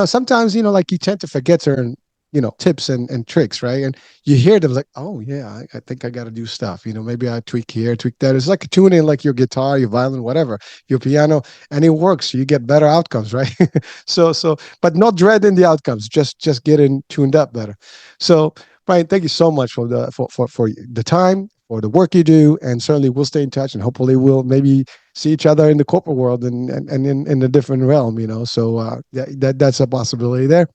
[SPEAKER 1] sometimes, like you tend to forget certain, tips and tricks, right? And you hear them like, oh yeah, I think I got to do stuff. Maybe I tweak here, tweak that. It's like tuning in like your guitar, your violin, whatever, your piano, and it works. You get better outcomes, right? But not dreading the outcomes, just getting tuned up better. So, Brian, thank you so much for the time, for the work you do, and certainly we'll stay in touch, and hopefully we'll maybe see each other in the corporate world and in a different realm. So that's a possibility there,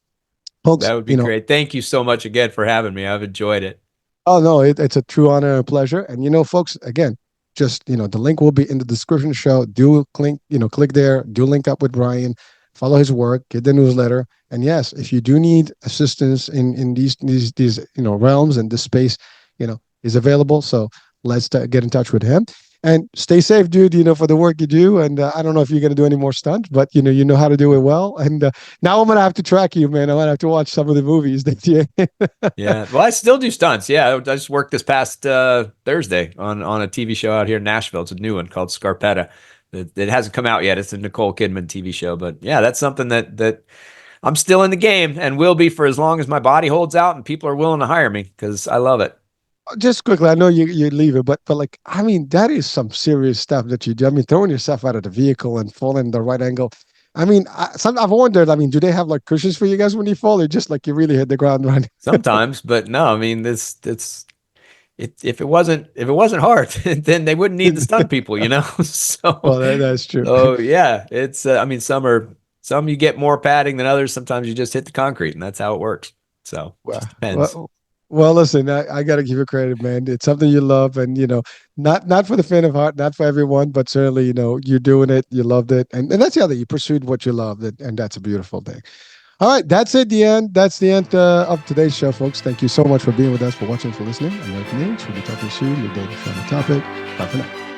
[SPEAKER 1] folks.
[SPEAKER 2] That would be great. Thank you so much again for having me. I've enjoyed it.
[SPEAKER 1] Oh no, it's a true honor and pleasure. And folks, again, just the link will be in the description of the show. Do click there, do link up with Brian, follow his work, get the newsletter. And yes, if you do need assistance in these realms, and this space, is available. So let's get in touch with him. And stay safe, dude. For the work you do. And I don't know if you're gonna do any more stunts, but you know how to do it well. And now I'm gonna have to track you, man. I'm gonna have to watch some of the movies that you.
[SPEAKER 2] Yeah. Well, I still do stunts. Yeah. I just worked this past Thursday on a TV show out here in Nashville. It's a new one called Scarpetta. It hasn't come out yet. It's a Nicole Kidman TV show. But yeah, that's something that I'm still in the game and will be for as long as my body holds out and people are willing to hire me because I love it.
[SPEAKER 1] Just quickly, I know you leave it, but like, I mean, that is some serious stuff that you do. I mean, throwing yourself out of the vehicle and falling in the right angle. I mean, I've wondered. I mean, do they have like cushions for you guys when you fall, or just like you really hit the ground running?
[SPEAKER 2] Sometimes, but no, I mean this it's it if it wasn't hard, then they wouldn't need the stunt people, you know? So
[SPEAKER 1] Well, that's true.
[SPEAKER 2] so yeah, it's I mean some you get more padding than others, sometimes you just hit the concrete and that's how it works. So, it
[SPEAKER 1] Well,
[SPEAKER 2] just depends.
[SPEAKER 1] well, listen, I got to give you credit, man. It's something you love, and not for the faint of heart, not for everyone, but certainly, you're doing it, you loved it, and that's the other. You pursued what you loved, and that's a beautiful thing. All right, that's it. The end. That's the end of today's show, folks. Thank you so much for being with us, for watching, for listening. I'm Eric Nage. We'll be talking soon. Your daily family topic. Bye for now.